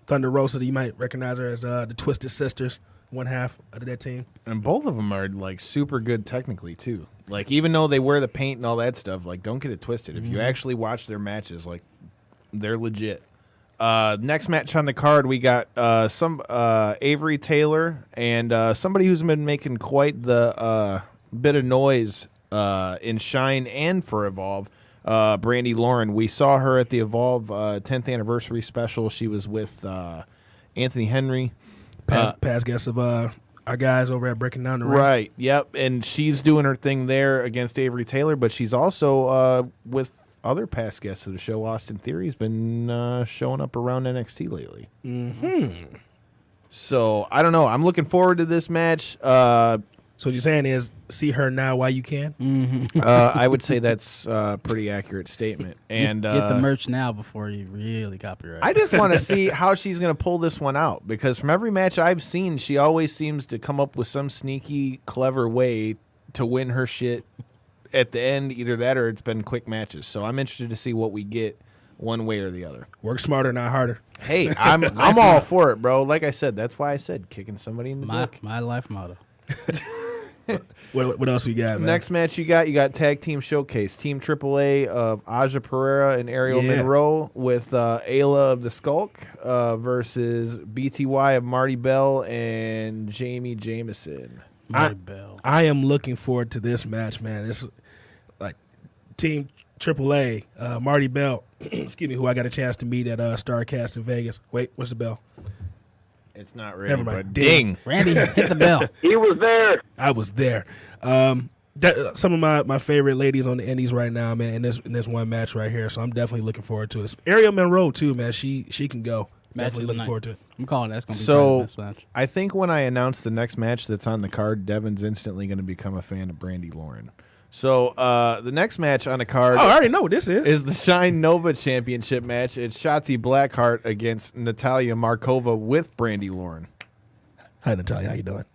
Thunder Rosa. You might recognize her as the Twisted Sisters, one half of that team. And both of them are like super good technically too. Like even though they wear the paint and all that stuff, like don't get it twisted. If you actually watch their matches, like they're legit. Next match on the card, we got some Avery Taylor and somebody who's been making quite the bit of noise in Shine and for Evolve. Brandy Lauren. We saw her at the Evolve 10th anniversary special. She was with Anthony Henry. Past guests of our guys over at Breaking Down the Ring. Right, yep. And she's doing her thing there against Avery Taylor, but she's also with other past guests of the show. Austin Theory's been showing up around NXT lately. Mm-hmm. So, I don't know. I'm looking forward to this match. So what you're saying is, see her now while you can? Mm-hmm. I would say that's a pretty accurate statement. And get the merch now before you really copyright. I just want to see how she's going to pull this one out, because from every match I've seen, she always seems to come up with some sneaky, clever way to win her shit at the end. Either that or it's been quick matches. So I'm interested to see what we get one way or the other. Work smarter, not harder. Hey, I'm all for it, bro. Like I said, that's why I said kicking somebody in the dick. My life motto. What else we got, man? Next match you got Tag Team Showcase. Team AAA of Aja Pereira and Ariel Monroe with Ayla of the Skulk versus BTY of Marty Bell and Jamie Jameson. Marty Bell. I am looking forward to this match, man. It's like Team AAA, Marty Bell, excuse me, who I got a chance to meet at Starcast in Vegas. Wait, what's the bell? It's not ready, Never mind. but ding. Randy, hit the bell. He was there. I was there. Some of my favorite ladies on the indies right now, man, in this one match right here. So I'm definitely looking forward to it. Ariel Monroe too, man. She can go. Match Definitely of the looking night. forward to it. I'm calling that's going to be So, the best match. I think when I announce the next match that's on the card, Devin's instantly going to become a fan of Brandy Lauren. So the next match on the card Oh, I already know what this is. is the Shine Nova Championship match. It's Shotzi Blackheart against Natalia Markova with Brandy Lauren. Hi, Natalia. How you doing?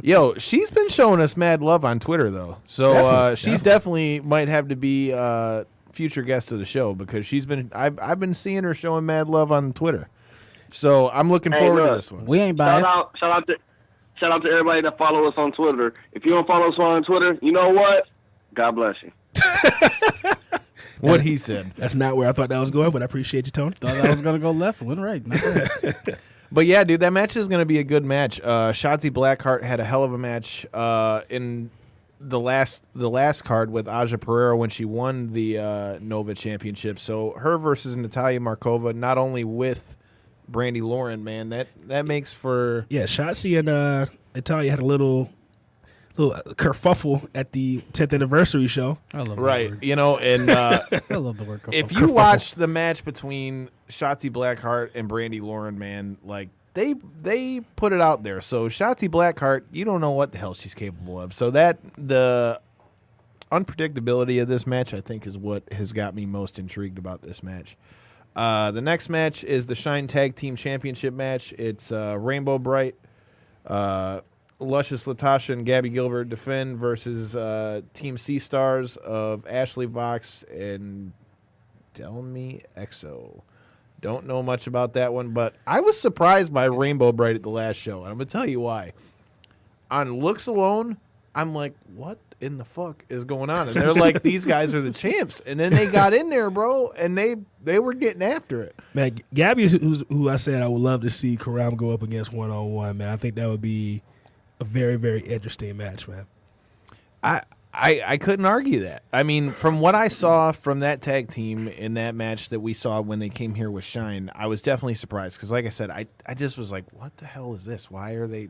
Yo, she's been showing us mad love on Twitter, though. So Definitely, she's definitely might have to be future guest of the show, because I've been seeing her showing mad love on Twitter. So I'm looking forward to look. this one. We ain't Shout biased. out to everybody that follow us on Twitter. If you don't follow us on Twitter, you know what? God bless you. What he said. That's not where I thought that was going, but I appreciate you, Tony. Thought I was going to go left. Went right. Not right. But yeah, dude, that match is going to be a good match. Shotzi Blackheart had a hell of a match in the last card with Aja Pereira when she won the Nova Championship. So her versus Natalia Markova, not only with Brandy Lauren, man, that makes for Yeah, Shotzi and Natalia had a little kerfuffle at the 10th anniversary show. I love that right, word. you know, and I love the word. if you watch the match between Shotzi Blackheart and Brandy Lauren, man, like they put it out there. So Shotzi Blackheart, you don't know what the hell she's capable of. So that the unpredictability of this match, I think, is what has got me most intrigued about this match. The next match is the Shine Tag Team Championship match. It's Rainbow Bright, Luscious Latasha and Gabby Gilbert defend versus Team Sea Stars of Ashley Vox and Delmi Exo. Don't know much about that one, but I was surprised by Rainbow Bright at the last show, and I'm going to tell you why. On looks alone, I'm like, what in the fuck is going on? And they're like, these guys are the champs. And then they got in there, bro, and they were getting after it. Man, Gabby is who I said I would love to see Karam go up against one-on-one, man. I think that would be a very, very interesting match, man. I couldn't argue that. I mean, from what I saw from that tag team in that match that we saw when they came here with Shine, I was definitely surprised because, like I said, I just was like, what the hell is this? Why are they...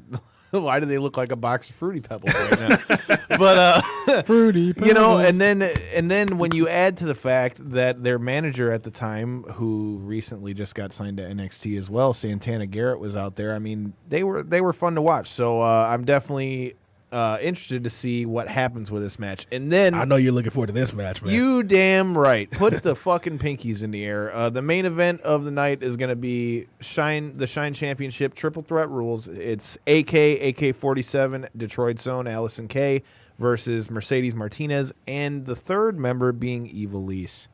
Why do they look like a box of Fruity Pebbles right now? But Fruity Pebbles. You know, and then when you add to the fact that their manager at the time, who recently just got signed to NXT as well, Santana Garrett, was out there. I mean, they were fun to watch. So I'm definitely interested to see what happens with this match. And then I know you're looking forward to this match, man. You damn right. Put the fucking pinkies in the air. The main event of the night is going to be the Shine Championship Triple Threat Rules. It's AK-47, Detroit Zone, Allison Kay versus Mercedes Martinez, and the third member being Ivelisse.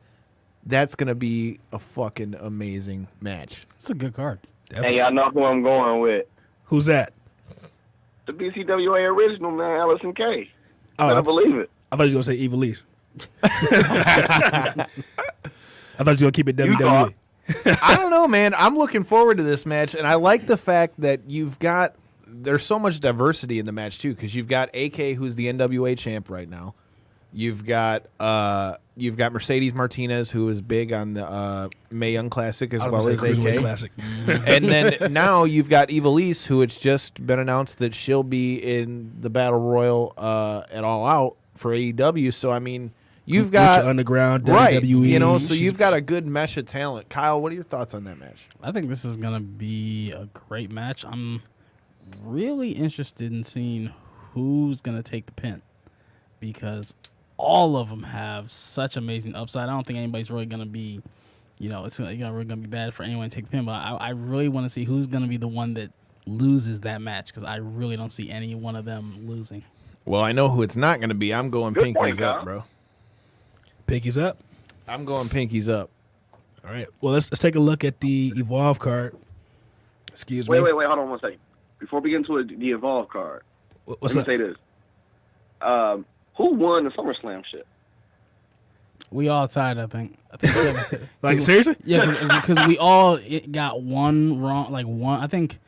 That's going to be a fucking amazing match. It's a good card. Definitely. Hey, y'all know who I'm going with. Who's that? The BCWA original, man, Allison Kay. Oh, I believe it. I thought you were going to say Ivelisse. I thought you were going to keep it WWE. I don't know, man. I'm looking forward to this match, and I like the fact that there's so much diversity in the match, too, because you've got AK, who's the NWA champ right now. You've got Mercedes Martinez, who is big on the Mae Young Classic as well as AK. Classic. And then now you've got Ivelisse, who it's just been announced that she'll be in the Battle Royal at All Out for AEW. So, I mean, you've got Underground, right, WWE. You know, so you've got a good mesh of talent. Kyle, what are your thoughts on that match? I think this is going to be a great match. I'm really interested in seeing who's going to take the pin because all of them have such amazing upside. I don't think anybody's really going to be, it's really going to be bad for anyone to take the pin, but I really want to see who's going to be the one that loses that match because I really don't see any one of them losing. Well, I know who it's not going to be. I'm going Good pinkies point, up, Kyle. bro. Pinkies up. I'm going pinkies up. All right. Well, let's take a look at the Evolve card. Excuse me. Wait, hold on one second. Before we get into the Evolve card, What's let up? me say this. Who won the SummerSlam shit? We all tied, I think. Like, seriously? Yeah, because we all got one wrong. I think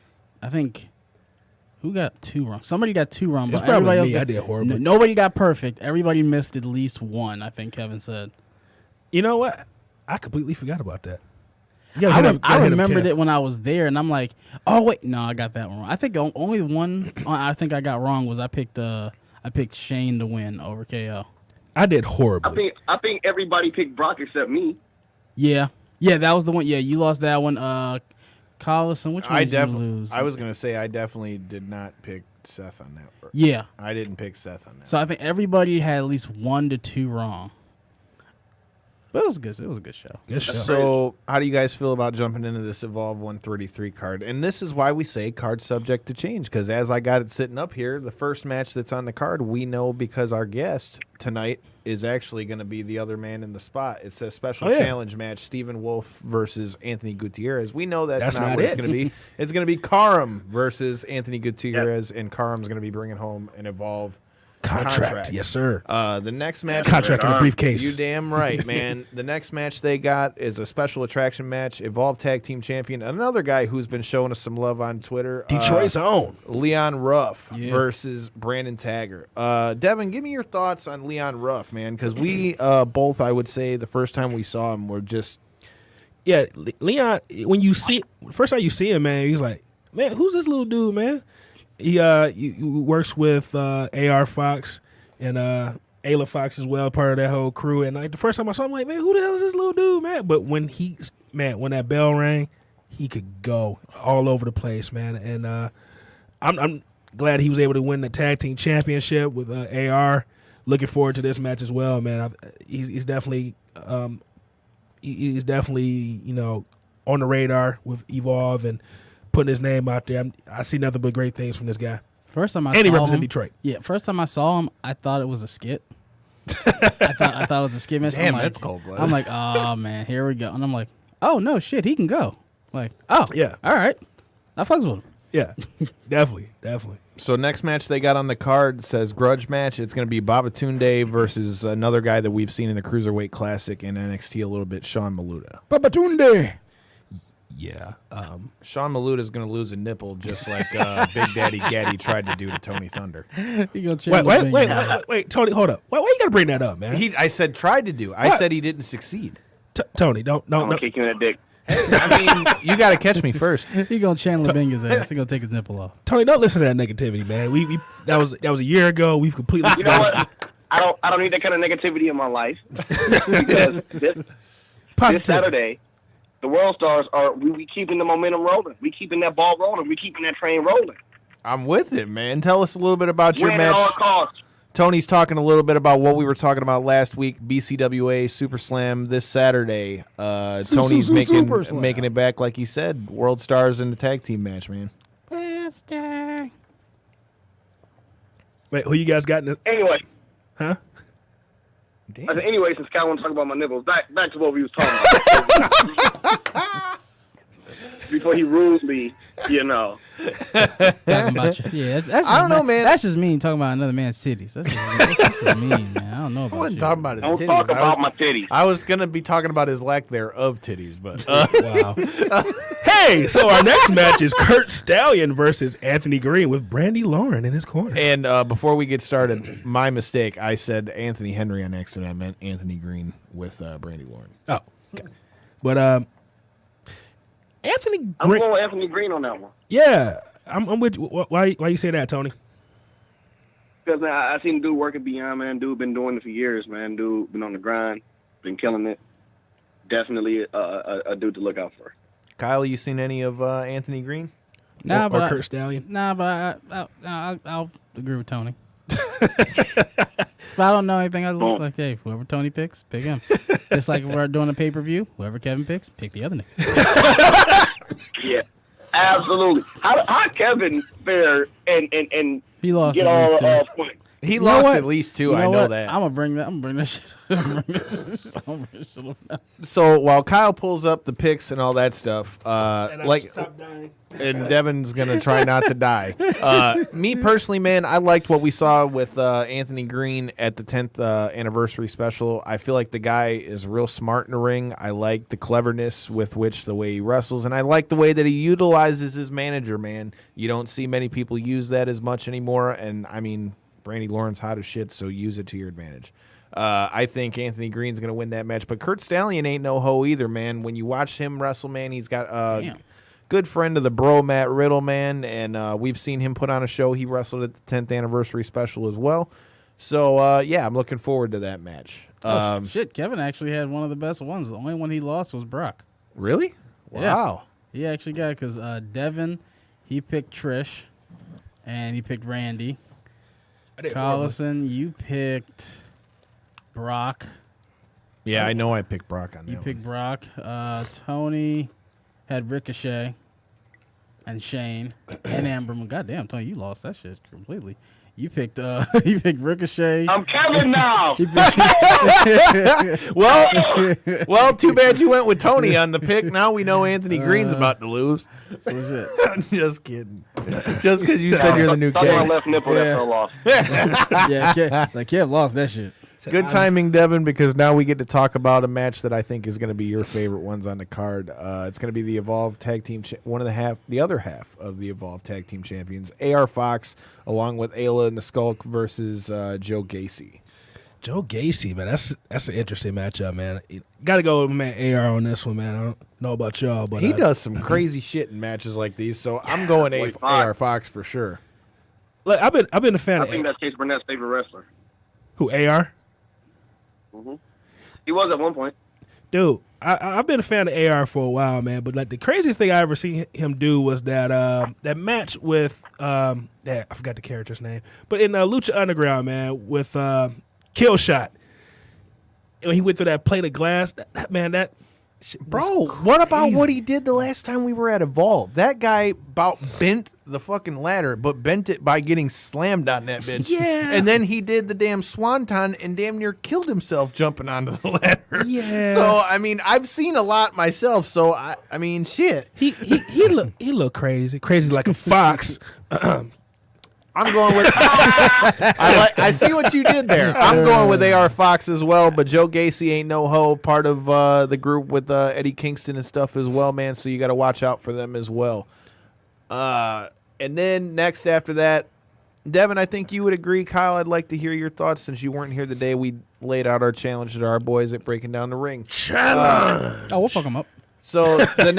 who got two wrong? Somebody got two wrong, It's but probably everybody else me. I did horribly. Nobody got perfect. Everybody missed at least one, I think Kevin said. You know what? I completely forgot about that. I remembered it when I was there, and I'm like, oh, wait. No, I got that one wrong. I think the only one I think I got wrong was I picked Shane to win over KO. I did horribly. I think everybody picked Brock except me. Yeah, that was the one. Yeah, you lost that one. Collison, which one did you lose? I was going to say I definitely did not pick Seth on that. Yeah. I didn't pick Seth on that. So I think everybody had at least 1 to 2 wrong. But it was good. It was a good show. Good show. So, how do you guys feel about jumping into this Evolve 133 card? And this is why we say card subject to change, because as I got it sitting up here, the first match that's on the card, we know because our guest tonight is actually going to be the other man in the spot. It's a special challenge match, Stephen Wolf versus Anthony Gutierrez. We know that's not what it's going to be. It's going to be Karam versus Anthony Gutierrez, and Karam's going to be bringing home an Evolve contract. Yes, sir. The next match, Contract in a briefcase. You damn right, man. The next match they got is a special attraction match. Evolve Tag Team Champion, another guy who's been showing us some love on Twitter. Detroit's own Leon Ruff versus Brandon Tagger. Devin, give me your thoughts on Leon Ruff, man, because we both, I would say, the first time we saw him, were just Leon. When you see first time you see him, man, he's like, man, who's this little dude, man? He works with AR Fox and Ayla Fox as well, part of that whole crew. And like the first time I saw him, I'm like, man, who the hell is this little dude, man? But when that bell rang, he could go. all over the place, man. And I'm glad he was able to win the tag team championship with AR. Looking forward to this match as well, man. He's definitely on the radar with Evolve and putting his name out there. I see nothing but great things from this guy. First time I And he saw represents him, Detroit. Yeah, first time I saw him, I thought it was a skit. I thought it was a skit match. Damn, I'm that's like, cold-blooded. I'm like, oh man, here we go. And I'm like, oh no, shit, he can go. Like, oh Yeah. all right, I fucks with him. Yeah, definitely. So next match they got on the card says grudge match. It's going to be Babatunde versus another guy that we've seen in the Cruiserweight Classic and NXT a little bit, Sean Maluda. Babatunde. Yeah. Sean Maluda is going to lose a nipple just like Big Daddy Gaddy tried to do to Tony Thunder. He gonna change Wait, Tony, hold up. Why you gotta bring that up, man? I said tried to do. I What? said he didn't succeed. Tony, don't. I'm gonna kick you in the dick. I mean, you got to catch me first. He gonna Chandler Bing his ass. He gonna take his nipple off. Tony, don't listen to that negativity, man. We that was a year ago. We've completely. You know what? I don't need that kind of negativity in my life because this Saturday, the World Stars are we keeping the momentum rolling. We keeping that ball rolling. We keeping that train rolling. I'm with it, man. Tell us a little bit about your Win match. at all costs. Tony's talking a little bit about what we were talking about last week. BCWA Super Slam this Saturday. Tony's making it back, like he said. World Stars in the tag team match, man. Wait, who you guys got in the? Anyway, Huh? I said, anyway, since Cal want to talk about my nipples, back to what we was talking about. Before he rudely, Talking about you. Yeah, that's just, I don't know, man. That's just mean talking about another man's titties. That's just mean, man. I don't know about I wasn't you. talking about his don't titties. talk about my titties. I was going to be talking about his lack there of titties, but Wow. Hey, so our next match is Kurt Stallion versus Anthony Green with Brandy Lauren in his corner. And before we get started, my mistake, I said Anthony Henry on accident. I meant Anthony Green with Brandy Lauren. Oh, okay. But Anthony I'm Green. going with Anthony Green on that one. Yeah, I'm with you. Why you say that, Tony? Because I seen dude working beyond, man. Dude been doing it for years, man. Dude been on the grind, been killing it. Definitely a dude to look out for. Kyle, you seen any of Anthony Green? Nah, or but Kurt Stallion? Nah, but I'll agree with Tony. If I don't know anything, I look like, hey, whoever Tony picks, pick him. Just like we're doing a pay-per-view, whoever Kevin picks, pick the other nigga. Yeah, absolutely. How Kevin fare and He lost get at all least two. off point? He know lost what? at least two. You I know what? that. I'm gonna bring that shit. I'm gonna bring this shit up now. So while Kyle pulls up the picks and all that stuff, And Devin's gonna try not to die. Me personally, man, I liked what we saw with Anthony Green at the 10th anniversary special. I feel like the guy is real smart in the ring. I like the cleverness with which the way he wrestles, and I like the way that he utilizes his manager. Man, you don't see many people use that as much anymore, and I mean, Brandy Lauren's hot as shit, so use it to your advantage. I think Anthony Green's going to win that match, but Kurt Stallion ain't no hoe either, man. When you watch him wrestle, man, he's got a good friend of the bro, Matt Riddle, man, and we've seen him put on a show. He wrestled at the 10th anniversary special as well. So, yeah, I'm looking forward to that match. Shit, Kevin actually had one of the best ones. The only one he lost was Brock. Really? Yeah. Wow. He actually got, because Devin, he picked Trish, and he picked Randy. Collison, you picked Brock. Yeah, I know I picked Brock on that You one. picked Brock. Tony had Ricochet and Shane and Amber. Goddamn, Tony, you lost that shit completely. You picked you picked Ricochet. I'm Kevin now. Well, too bad you went with Tony on the pick. Now we know Anthony Green's about to lose. Just kidding. Just because you said you're the new Talking about king. left nipple, Yeah. that fell off. Yeah, Kev lost that shit. Good timing, Devin, because now we get to talk about a match that I think is going to be your favorite ones on the card. It's going to be the Evolve Tag Team, the other half of the Evolve Tag Team Champions, AR Fox, along with Ayla and the Skulk versus Joe Gacy. Joe Gacy, man, that's an interesting matchup, man. Got to go with man AR on this one, man. I don't know about y'all, but He does some crazy shit in matches like these, so I'm going Boy, AR Fox for sure. Look, I've been a fan I of think that's Chase Burnett's favorite wrestler. who AR. He was at one point. Dude, I've been a fan of AR for a while, man. But like the craziest thing I ever seen him do was that that match with I forgot the character's name, but in Lucha Underground, man, with Kill Shot. When he went through that plate of glass, that shit was Bro, what about crazy. what he did the last time we were at Evolve? That guy about bent the fucking ladder, but bent it by getting slammed on that bitch. Yeah. And then he did the damn swanton and damn near killed himself jumping onto the ladder. Yeah. So, I mean, I've seen a lot myself, so, I mean, shit. He look crazy like a fox. I'm going with. I see what you did there. I'm going with AR Fox as well, but Joe Gacy ain't no hoe. Part of the group with Eddie Kingston and stuff as well, man. So you got to watch out for them as well. And then next after that, Devin, I think you would agree. Kyle, I'd like to hear your thoughts since you weren't here today. We laid out our challenge to our boys at Breaking Down the Ring. Challenge. Oh, we'll fuck him up. So the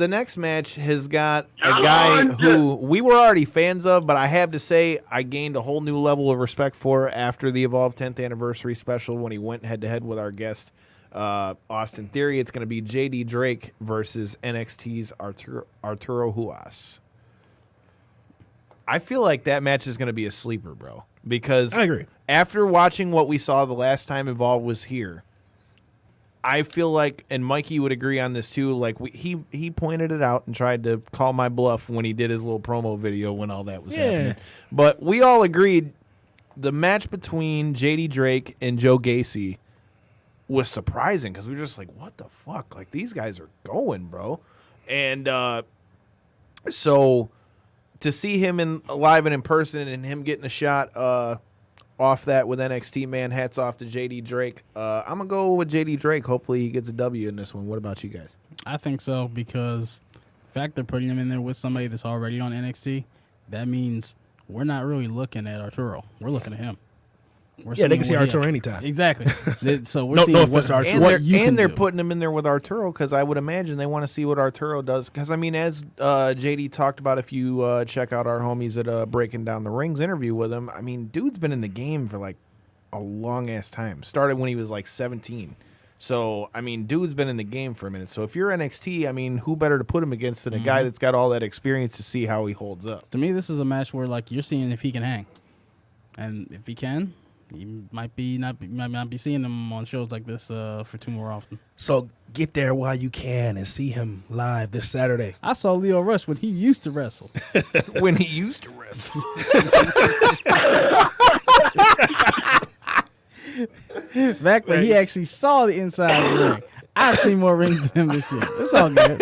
next match has got a guy who we were already fans of, but I have to say I gained a whole new level of respect for after the Evolve 10th anniversary special when he went head to head with our guest Austin Theory. It's going to be JD Drake versus NXT's Arturo Huas. I feel like that match is going to be a sleeper, bro, because I agree. After watching what we saw the last time Evolve was here, I feel like, and Mikey would agree on this too, like he pointed it out and tried to call my bluff when he did his little promo video when all that was happening. But we all agreed the match between JD Drake and Joe Gacy was surprising because we were just like, what the fuck? Like, these guys are going, bro. And so to see him live and in person and him getting a shot off that with NXT, man, hats off to JD Drake. I'm going to go with JD Drake. Hopefully he gets a W in this one. What about you guys? I think so because the fact they're putting him in there with somebody that's already on NXT, that means we're not really looking at Arturo. We're looking at him. They can see Arturo anytime. Exactly. So we're No seeing offense what, to Arturo. And they're putting him in there with Arturo because I would imagine they want to see what Arturo does. Because, I mean, as JD talked about, if you check out our homies at Breaking Down the Rings interview with him, I mean, dude's been in the game for like a long-ass time. Started when he was like 17. So, I mean, dude's been in the game for a minute. So if you're NXT, I mean, who better to put him against than a guy that's got all that experience to see how he holds up? To me, this is a match where like you're seeing if he can hang. And if he can, you might not be seeing him on shows like this for too more often. So get there while you can and see him live this Saturday. I saw Leo Rush when he used to wrestle. When he used to wrestle. Back when he actually saw the inside of the ring. I've seen more rings than him this year. It's all good.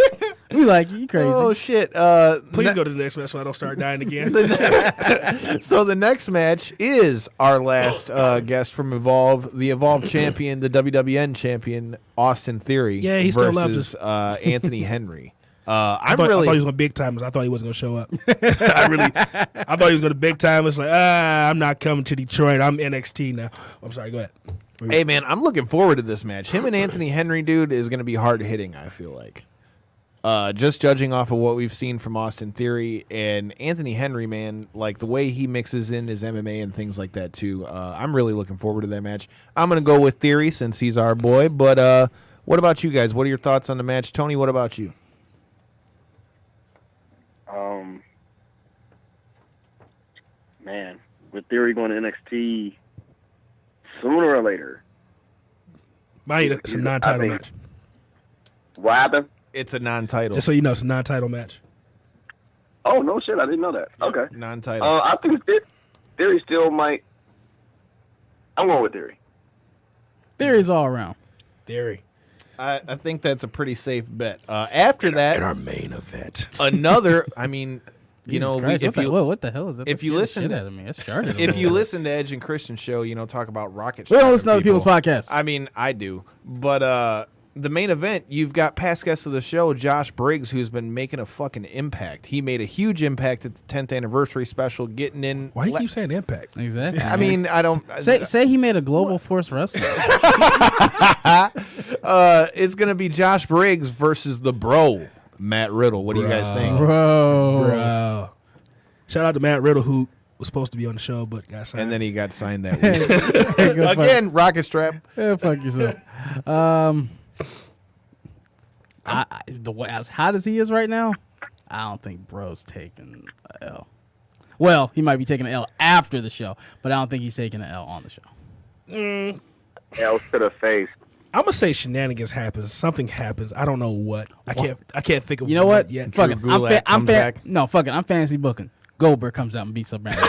We like you crazy. Oh, shit. Please go to the next match so I don't start dying again. So the next match is our last guest from Evolve, the Evolve champion, the WWN champion, Austin Theory. Yeah, he still loves versus Anthony Henry. I thought he was going to big time us. I thought he wasn't going to show up. I thought he was going to big time us. Like, I'm not coming to Detroit. I'm NXT now. I'm sorry. Go ahead. Hey, man, I'm looking forward to this match. Him and Anthony Henry, dude, is going to be hard hitting, I feel like. Just judging off of what we've seen from Austin Theory and Anthony Henry, man, like the way he mixes in his MMA and things like that, too. I'm really looking forward to that match. I'm going to go with Theory since he's our boy. But what about you guys? What are your thoughts on the match? Tony, what about you? Man, with Theory going to NXT sooner or later. It's a non-title I think- match. What happened? It's a non-title. Just so you know, it's a non-title match. Oh, no shit. I didn't know that. Okay. Non-title. I think Theory still might. I'm going with Theory. Theory's all around. Theory. I think that's a pretty safe bet. After that, In our main event. another, I mean, you know, Christ, if you what the hell is that? if That you scared the listen shit to- out of me. That started a if little you bit. listen to Edge and Christian's show, you know, talk about rocket. We don't ship listen to other people's podcasts. I mean, I do, but the main event, you've got past guest of the show, Josh Briggs, who's been making a fucking impact. He made a huge impact at the 10th anniversary special, getting in. Why do you keep saying Impact? Exactly. I mean, I don't say he made a global force wrestler. it's gonna be Josh Briggs versus the Bro, Matt Riddle. What do you guys think? Bro. Shout out to Matt Riddle, who was supposed to be on the show, but got signed. And then he got signed that week. Go fuck- Again, rocket strap. Yeah, fuck yourself. The way as hot as he is right now, I don't think Bro's taking an L. Well, he might be taking an L after the show, but I don't think he's taking an L on the show. L's to the face. I'm gonna say shenanigans happens. Something happens. I don't know what. I can't think of. You know what? yet. Fuck it. Gulak comes back. No, fuck it. I'm fantasy booking. Goldberg comes out and beats up Randy.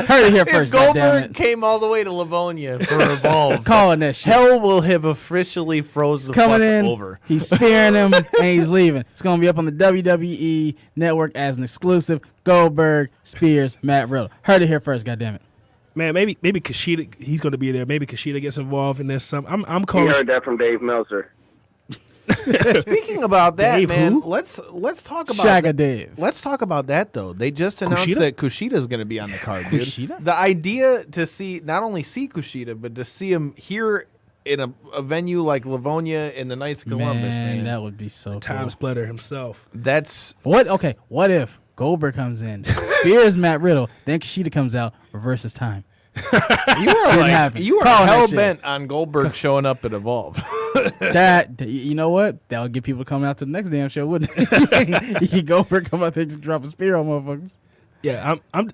Heard it here first. If Goldberg goddammit. came all the way to Livonia for Evolve, Calling that shit. hell will have officially froze the Coming fuck in, over. he's spearing him, and he's leaving. It's going to be up on the WWE Network as an exclusive. Goldberg, Spears, Matt Riddle. Heard it here first, goddammit. Man, maybe Kushida. He's gonna be there. Maybe Kushida gets involved in this. I'm He calling. heard that from Dave Meltzer. Speaking about that, Dave man, who? let's talk about Shagga Dave. Let's talk about that though. They just announced Kushida? that Kushida's going to be on the card, dude. Kushida? The idea to see not only see Kushida, but to see him here in a venue like Livonia in the Knights of Columbus, man. that would be so Time cool. splitter himself. That's What if Goldberg comes in, Spears, Matt Riddle, then Kushida comes out, reverses time? you are Didn't happen. you are Calling that hell shit. bent on Goldberg showing up at Evolve. You know what? That would get people coming out to the next damn show, wouldn't it? Goldberg come out there and just drop a spear on motherfuckers. Yeah, I'm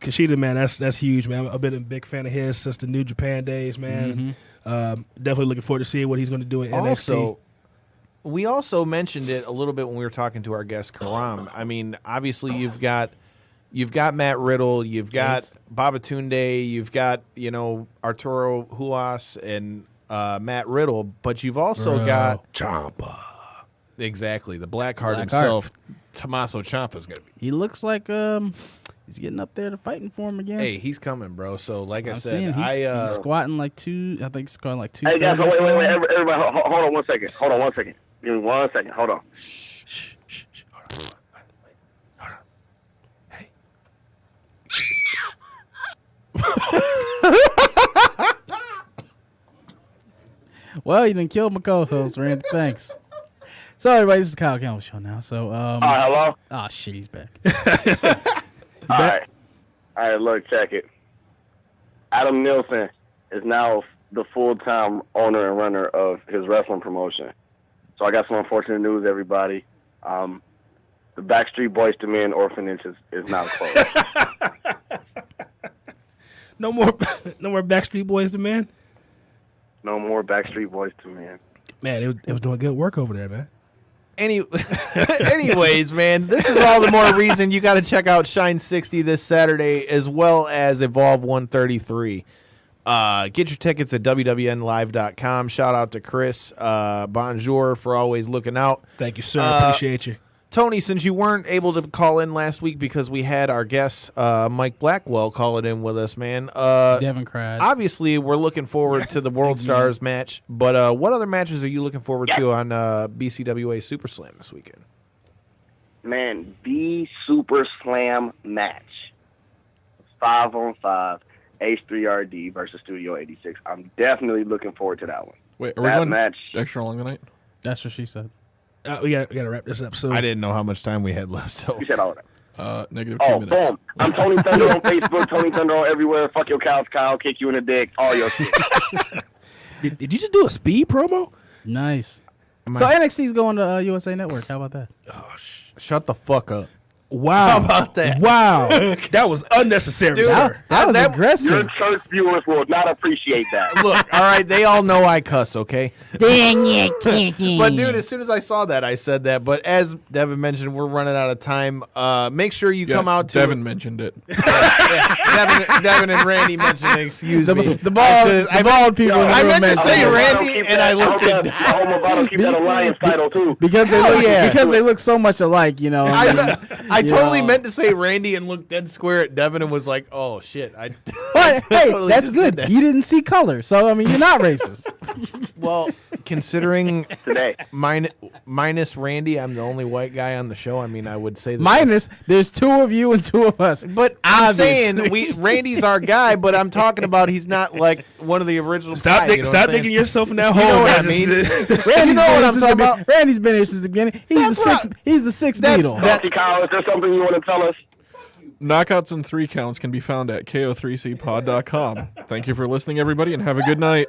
Kushida, man. That's huge, man. I've been a big fan of his since the New Japan days, man. Definitely looking forward to seeing what he's going to do in NXT. Also, we also mentioned it a little bit when we were talking to our guest Karam. I mean, obviously you've got Matt Riddle, you've got Babatunde, you've got Arturo Huas and Matt Riddle, but you've also got Ciampa. exactly the Blackheart Blackheart. himself. Tommaso Ciampa's gonna be. He looks like he's getting up there to fighting for him again. Hey, he's coming, bro. So like I I'm said, seeing he's squatting like two. I think he's squatting like 2. Hey guys, wait, everybody, hold on 1 second. Hold on 1 second. Give me 1 second. Hold on. Shh. Hold on. Hey. Well, you done killed my co-host, Randy. Thanks. So everybody, this is Kyle Campbell Show now. So All right, hello. oh shit, he's back. All right, look, check it. Adam Nielsen is now the full-time owner and runner of his wrestling promotion. So I got some unfortunate news, everybody. The Backstreet Boys to Men orphanage is now closed. No more Backstreet Boys to man. No more Backstreet Boys to Men. Man, it was doing good work over there, man. Anyways, man, this is all the more reason you got to check out Shine 60 this Saturday as well as Evolve 133. Get your tickets at wwnlive.com. Shout out to Chris Bonjour for always looking out. Thank you, sir. Appreciate you. Tony, since you weren't able to call in last week because we had our guest Mike Blackwell call it in with us, man. Devin cried. Obviously, we're looking forward to the World Stars match, but what other matches are you looking forward to on BCWA Super Slam this weekend? Man, the Super Slam match. 5-on-5, H3RD versus Studio 86. I'm definitely looking forward to that one. Wait, are we That going match. extra long tonight? That's what she said. We got to wrap this up soon. I didn't know how much time we had left, so You said all that. -2 Oh, minutes. boom. I'm Tony Thunder on Facebook, Tony Thunder on everywhere. Fuck your cows, Kyle. Kick you in the dick. All your shit. Did you just do a speed promo? Nice. So NXT's going to USA Network. How about that? shut the fuck up. Wow. How about that? Wow. That was unnecessary, sir. That was Your aggressive. church viewers will not appreciate that. Look, all right, they all know I cuss, okay? Dang you, kicking. But dude, as soon as I saw that, I said that. But as Devin mentioned, we're running out of time. Make sure you come out to Devin mentioned it. Devin and Randy mentioned it. Excuse me. The bald people in the I room meant to mentioned say it. Randy, and I looked at. I hope my bottle keep that Alliance title too. because they Hell look, yeah. because they look so much alike, you know. I You totally know. meant to say Randy and looked dead square at Devin and was like, "Oh shit!" But hey, totally that's just good. did that. You didn't see color, so I mean, you're not racist. Well, considering Today. minus Randy, I'm the only white guy on the show. I mean, I would say that Minus, there's 2 of you and 2 of us. But I'm Obviously. saying Randy's our guy, but I'm talking about he's not like one of the original. Stop, guys, you know what I'm saying? digging yourself in that hole. know what I man. mean. Randy's, know what I'm since talking the, about. Randy's been here since the beginning. He's That's the sixth that's- Beatle. Salty Kyle, is there something you want to tell us? Knockouts and 3 counts can be found at ko3cpod.com. Thank you for listening, everybody, and have a good night.